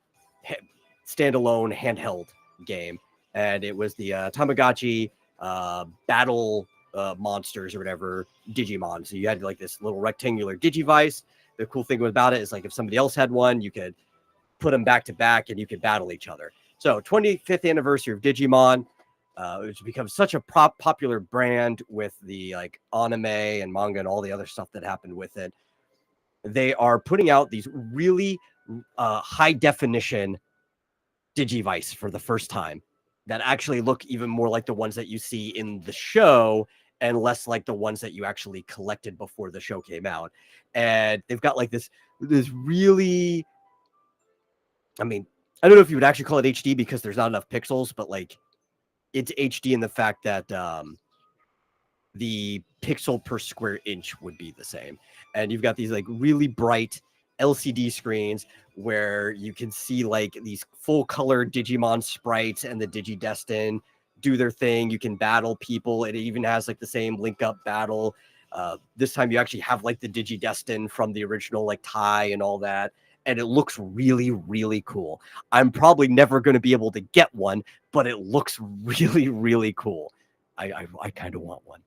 standalone handheld game. And it was the Tamagotchi battle monsters or whatever, Digimon. So you had like this little rectangular Digivice. The cool thing about it is like if somebody else had one, you could put them back to back and you could battle each other. So 25th anniversary of Digimon, which becomes such a popular brand with the like anime and manga and all the other stuff that happened with it. They are putting out these really high definition Digivice for the first time that actually look even more like the ones that you see in the show and less like the ones that you actually collected before the show came out. And they've got like this really, I mean, I don't know if you would actually call it HD because there's not enough pixels, but like it's HD in the fact that the pixel per square inch would be the same. And you've got these like really bright LCD screens where you can see like these full color Digimon sprites and the Digidestin do their thing. You can battle people. It even has like the same link up battle. This time you actually have like the Digidestin from the original like tie and all that. And it looks really, really cool. I'm probably never going to be able to get one, but it looks really, really cool. I kind of want one.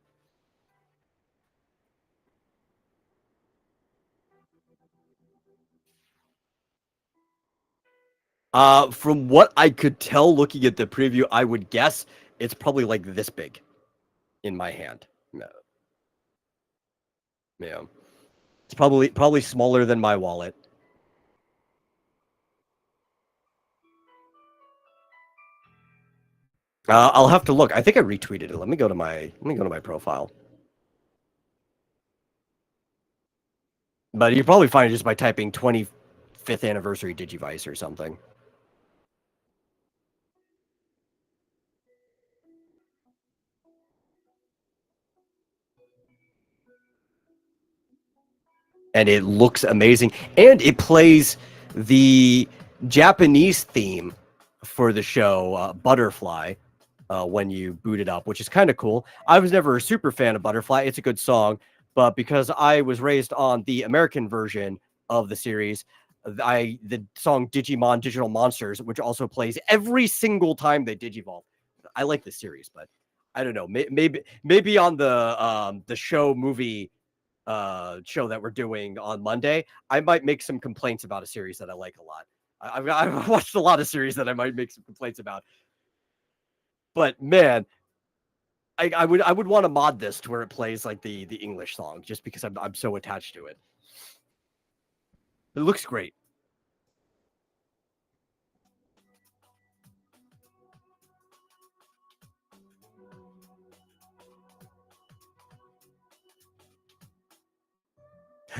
From what I could tell looking at the preview, I would guess it's probably like this big in my hand. Yeah. It's probably smaller than my wallet. I'll have to look. I think I retweeted it. Let me go to my profile. But you probably find it just by typing 25th anniversary Digivice or something. And it looks amazing. And it plays the Japanese theme for the show, Butterfly, when you boot it up, which is kind of cool. I was never a super fan of Butterfly. It's a good song. But because I was raised on the American version of the series, the song Digimon Digital Monsters, which also plays every single time they digivolve. I like this series, but I don't know. Maybe on the show movie show that we're doing on Monday, I might make some complaints about a series that I like a lot. I've watched a lot of series that I might make some complaints about. But man, I would want to mod this to where it plays like the English song, just because I'm so attached to it. It looks great.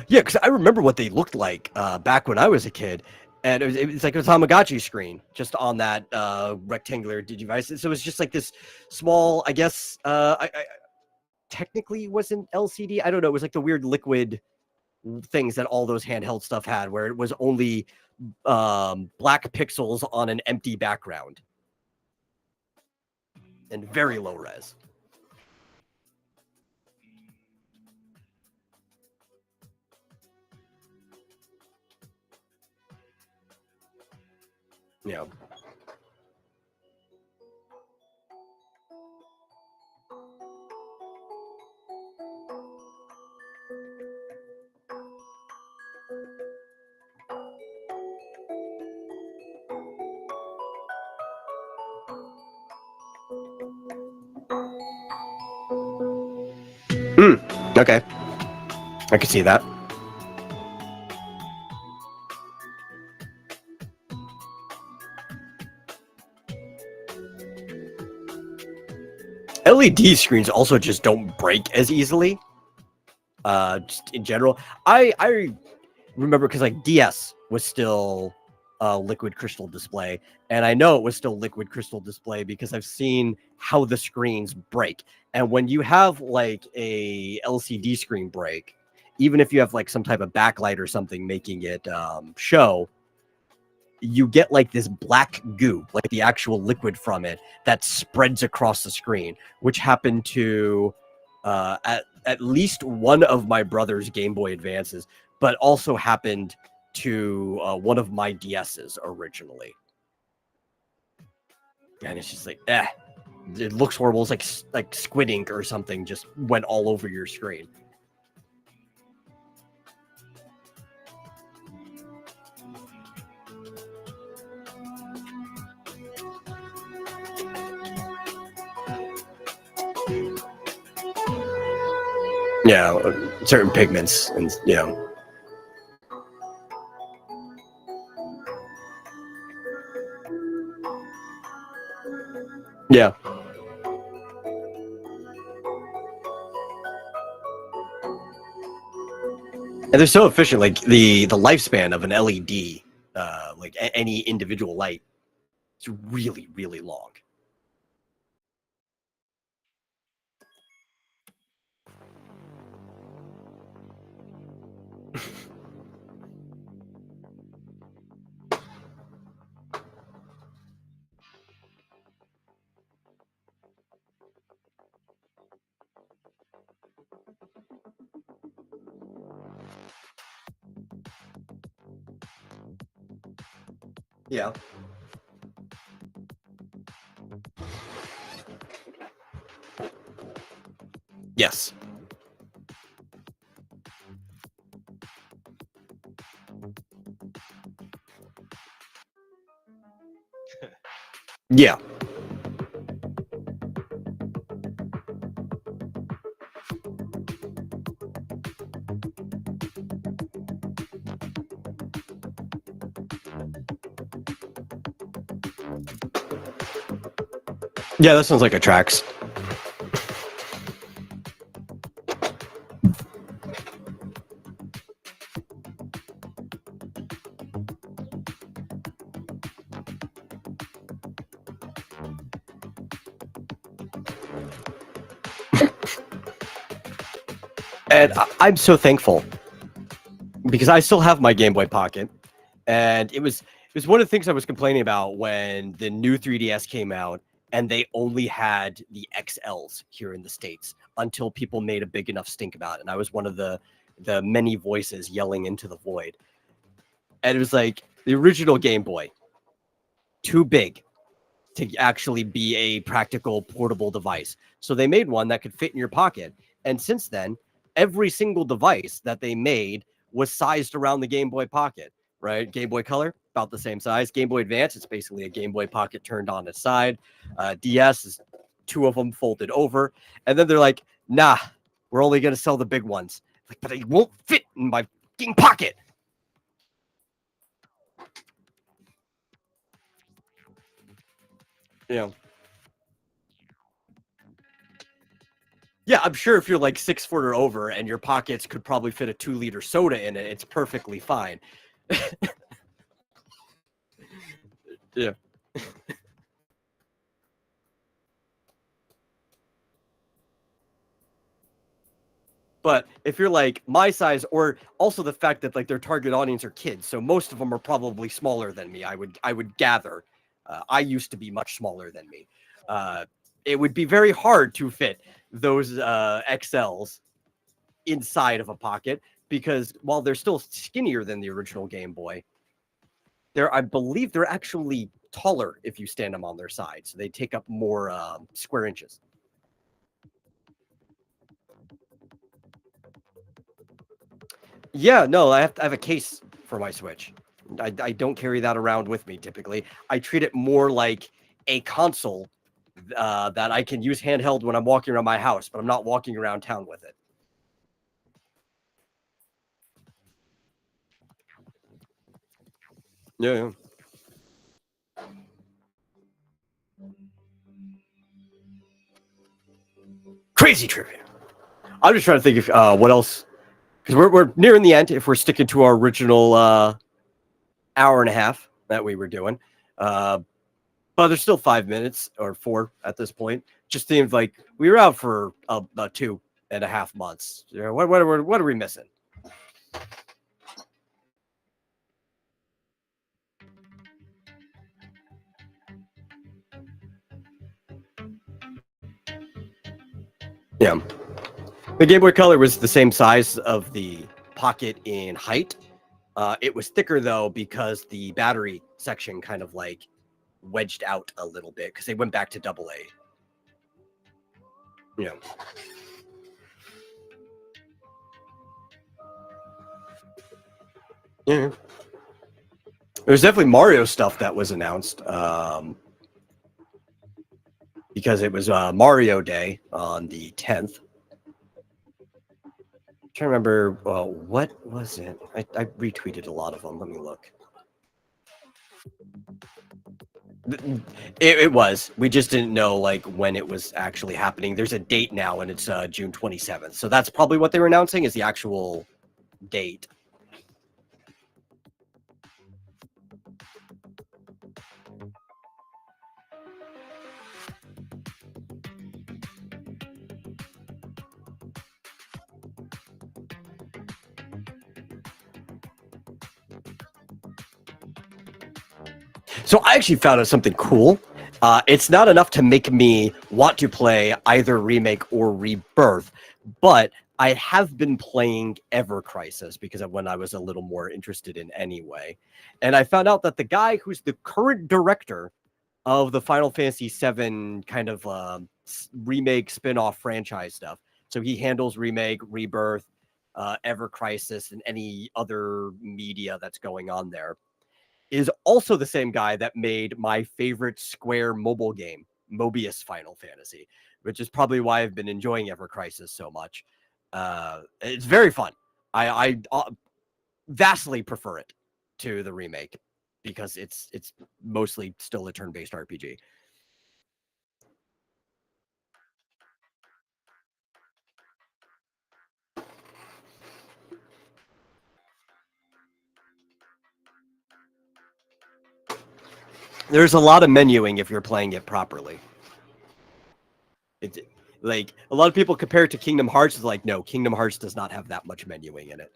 Yeah, because I remember what they looked like back when I was a kid, and it was like a Tamagotchi screen just on that rectangular Digivice. So it was just like this small, I guess, I technically wasn't LCD. I don't know. It was like the weird liquid things that all those handheld stuff had, where it was only black pixels on an empty background and very low res. Yeah. Okay. I can see that. LED screens also just don't break as easily. Just in general, I remember because like DS was still liquid crystal display, and I know it was still liquid crystal display because I've seen how the screens break. And when you have like a LCD screen break, even if you have like some type of backlight or something making it show, you get like this black goo, like the actual liquid from it that spreads across the screen, which happened to at least one of my brother's Game Boy Advances, but also happened to one of my DS's originally. And it's just like, it looks horrible. It's like squid ink or something just went all over your screen. Yeah, certain pigments and yeah. And they're so efficient. Like the lifespan of an LED, like any individual light, is really, really long. Yeah. Yes. Yeah. Yeah, that sounds like a tracks. And I'm so thankful because I still have my Game Boy Pocket, and it was one of the things I was complaining about when the new 3DS came out, and they only had the XLs here in the States until people made a big enough stink about it. And I was one of the many voices yelling into the void. And it was like the original Game Boy, too big to actually be a practical portable device. So they made one that could fit in your pocket. And since then, every single device that they made was sized around the Game Boy Pocket, right? Game Boy Color, about the same size. Game Boy Advance, it's basically a Game Boy Pocket turned on its side. DS is 2 of them folded over. And then they're like, nah, we're only going to sell the big ones. Like, but it won't fit in my fucking pocket. Yeah. Yeah, I'm sure if you're like 6 foot or over and your pockets could probably fit a 2-liter soda in it, it's perfectly fine. Yeah. But if you're like my size, or also the fact that like their target audience are kids, so most of them are probably smaller than me. I would gather. I used to be much smaller than me. It would be very hard to fit those XLs inside of a pocket because while they're still skinnier than the original Game Boy, I believe they're actually taller if you stand them on their side, so they take up more square inches. Yeah, no, I have a case for my Switch. I don't carry that around with me typically. I treat it more like a console that I can use handheld when I'm walking around my house, but I'm not walking around town with it. Yeah. Crazy trivia. I'm just trying to think if what else, because we're nearing the end. If we're sticking to our original hour and a half that we were doing, but there's still 5 minutes or 4 at this point. Just seems like we were out for about 2.5 months. What are we missing? Yeah. The Game Boy Color was the same size of the Pocket in height. It was thicker though because the battery section kind of like wedged out a little bit because they went back to AA. Yeah. Yeah. There's definitely Mario stuff that was announced because it was Mario Day on the 10th. I'm trying to remember, what was it? I retweeted a lot of them. Let me look. It was. We just didn't know like when it was actually happening. There's a date now, and it's June 27th. So that's probably what they were announcing is the actual date. So I actually found out something cool. It's not enough to make me want to play either Remake or Rebirth, but I have been playing Ever Crisis because of when I was a little more interested in anyway. And I found out that the guy who's the current director of the Final Fantasy VII kind of remake spin-off franchise stuff. So he handles Remake, Rebirth, Ever Crisis, and any other media that's going on there. is also the same guy that made my favorite Square mobile game, Mobius Final Fantasy, which is probably why I've been enjoying Ever Crisis so much. It's very fun. I vastly prefer it to the remake because it's mostly still a turn-based RPG. There's a lot of menuing if you're playing it properly. It's like a lot of people compare it to Kingdom Hearts. It's like, no, Kingdom Hearts does not have that much menuing in it.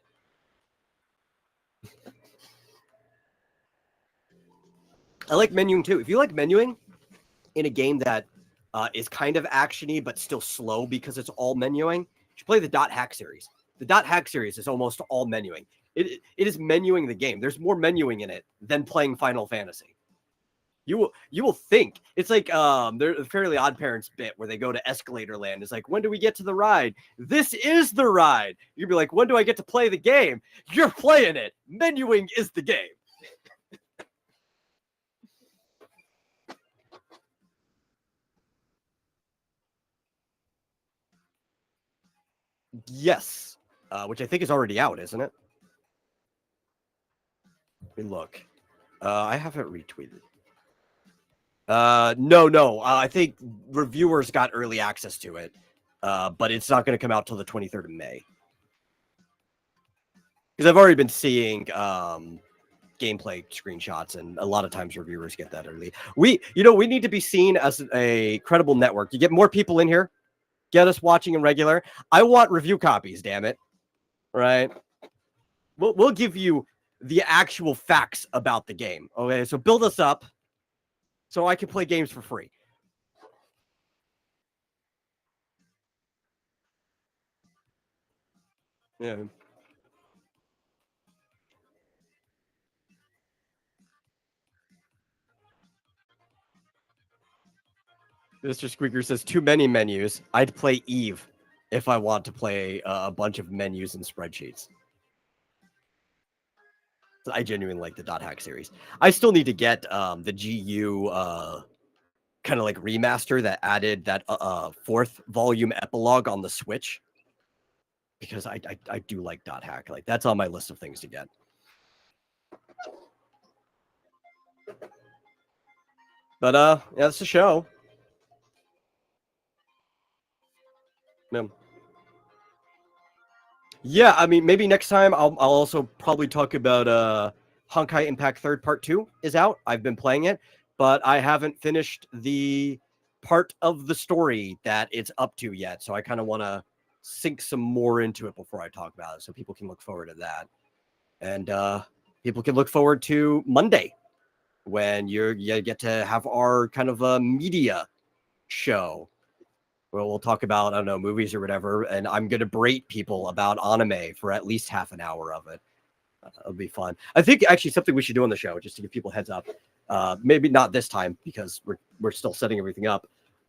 I like menuing too. If you like menuing in a game that is kind of actiony but still slow because it's all menuing, you should play the Dot Hack series. The Dot Hack series is almost all menuing. It is menuing the game. There's more menuing in it than playing Final Fantasy. You will think it's like there's a Fairly Odd Parents bit where they go to Escalator Land. It's like, when do we get to the ride? This is the ride. You'd be like, when do I get to play the game? You're playing it. Menuing is the game. Yes, which I think is already out, isn't it? Let me look. I haven't retweeted. No. I think reviewers got early access to it, but it's not going to come out till the 23rd of May. Because I've already been seeing gameplay screenshots, and a lot of times reviewers get that early. We need to be seen as a credible network. You get more people in here, get us watching in regular. I want review copies, damn it. Right? We'll give you the actual facts about the game. Okay, so build us up so I can play games for free. Yeah. Mr. Squeaker says, too many menus. I'd play Eve if I want to play a bunch of menus and spreadsheets. I genuinely like the Dot Hack series. I still need to get the GU kind of like remaster that added that fourth volume epilogue on the Switch, because I do like Dot Hack. Like, that's on my list of things to get. But yeah, that's the show. Yeah, I mean, maybe next time I'll also probably talk about Honkai Impact 3rd Part 2 is out. I've been playing it, but I haven't finished the part of the story that it's up to yet. So I kind of want to sink some more into it before I talk about it, so people can look forward to that. And people can look forward to Monday, when you get to have our kind of a media show. Well, we'll talk about, I don't know, movies or whatever, and I'm going to berate people about anime for at least half an hour of it. It'll be fun. I think actually something we should do on the show, just to give people heads up, maybe not this time because we're still setting everything up,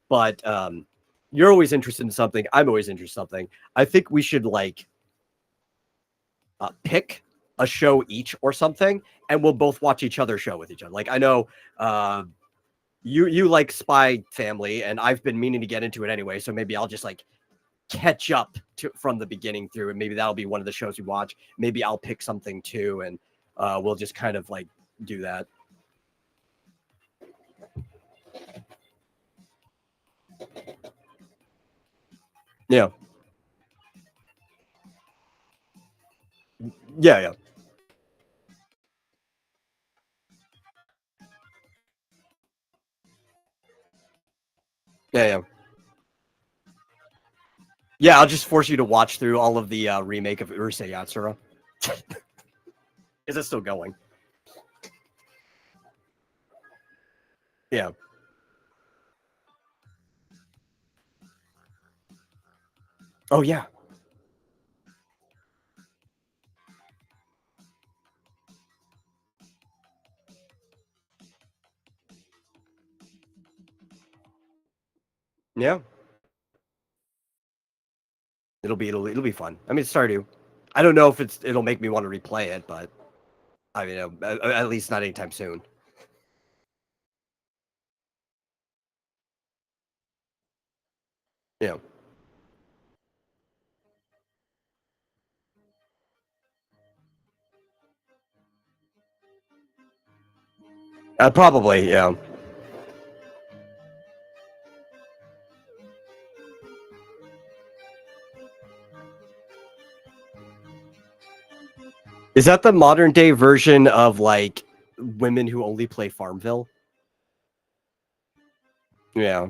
but you're always interested in something. I'm always interested in something. I think we should like pick a show each or something, and we'll both watch each other's show with each other. Like, I know you like Spy Family, and I've been meaning to get into it anyway, so maybe I'll just like catch up from the beginning through, and maybe that'll be one of the shows we watch. Maybe I'll pick something too, and we'll just kind of like do that. Yeah. Yeah. Yeah, I'll just force you to watch through all of the remake of Urusei Yatsura. Is it still going? Yeah. Oh, yeah. Yeah. It'll be fun. I mean, it's Stardew. I don't know if it'll make me want to replay it, but I mean, at least not anytime soon. Yeah. Probably, yeah. Is that the modern day version of like women who only play Farmville? Yeah.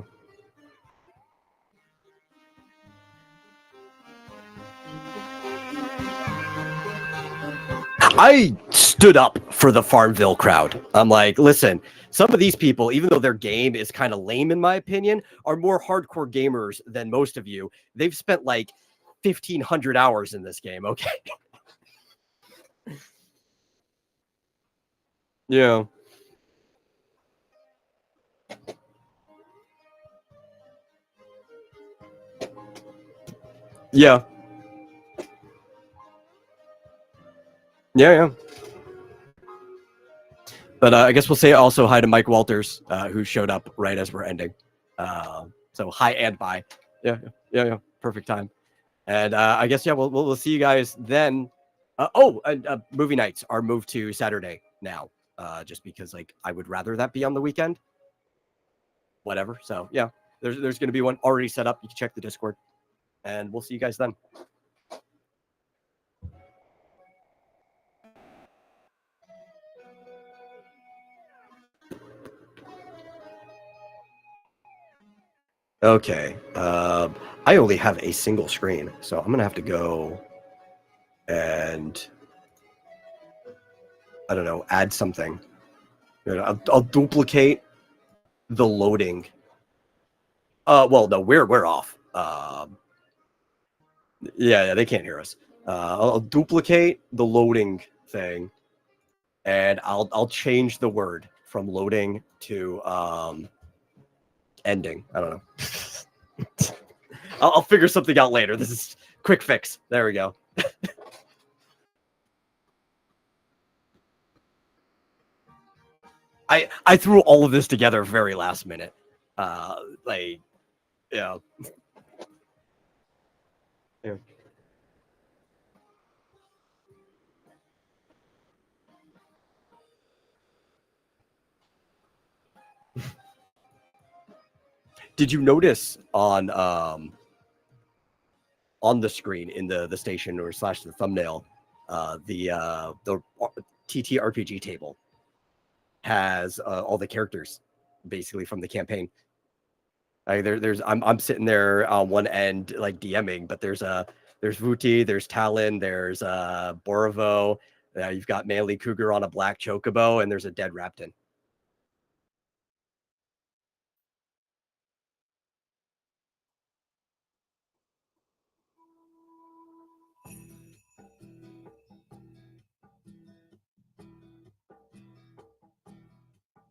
I stood up for the Farmville crowd. I'm like, listen, some of these people, even though their game is kind of lame in my opinion, are more hardcore gamers than most of you. They've spent like 1,500 hours in this game, okay? Yeah. Yeah. Yeah. But I guess we'll say also hi to Mike Walters, who showed up right as we're ending. So hi and bye. Yeah. Perfect time. And I guess, yeah, we'll see you guys then. Movie nights are moved to Saturday now, just because like I would rather that be on the weekend. Whatever. So yeah, there's going to be one already set up. You can check the Discord, and we'll see you guys then. Okay. I only have a single screen, so I'm gonna have to go and I don't know, add something. I'll duplicate the loading. Well, no, we're off. Yeah, they can't hear us. I'll duplicate the loading thing, and I'll change the word from loading to ending. I don't know. I'll figure something out later. This is quick fix. There we go. I threw all of this together very last minute. Like, yeah. Yeah. Did you notice on the screen in the station or / the thumbnail, the TTRPG table has all the characters basically from the campaign. I'm sitting there on one end like DMing, but there's Vuti, there's Talon, there's Borovo, you've got Manly Cougar on a black chocobo, and there's a dead Rapton.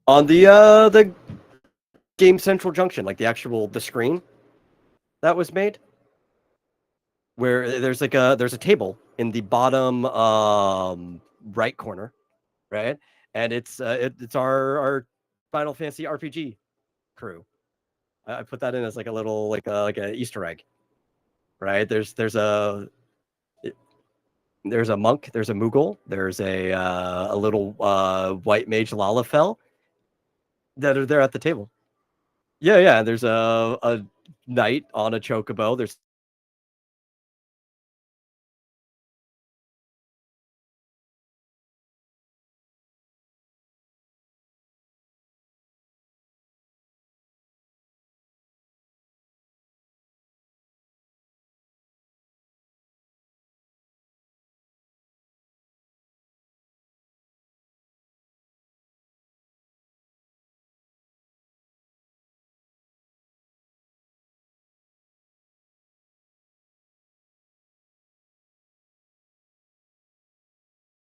On the Game Central Junction, like the screen that was made, where there's a table in the bottom right corner, right? And it's our Final Fantasy RPG crew. I put that in as like a little like a Easter egg, right? There's a monk, there's a Moogle, there's a little white mage Lalafell that are there at the table. Yeah. There's a knight on a chocobo. There's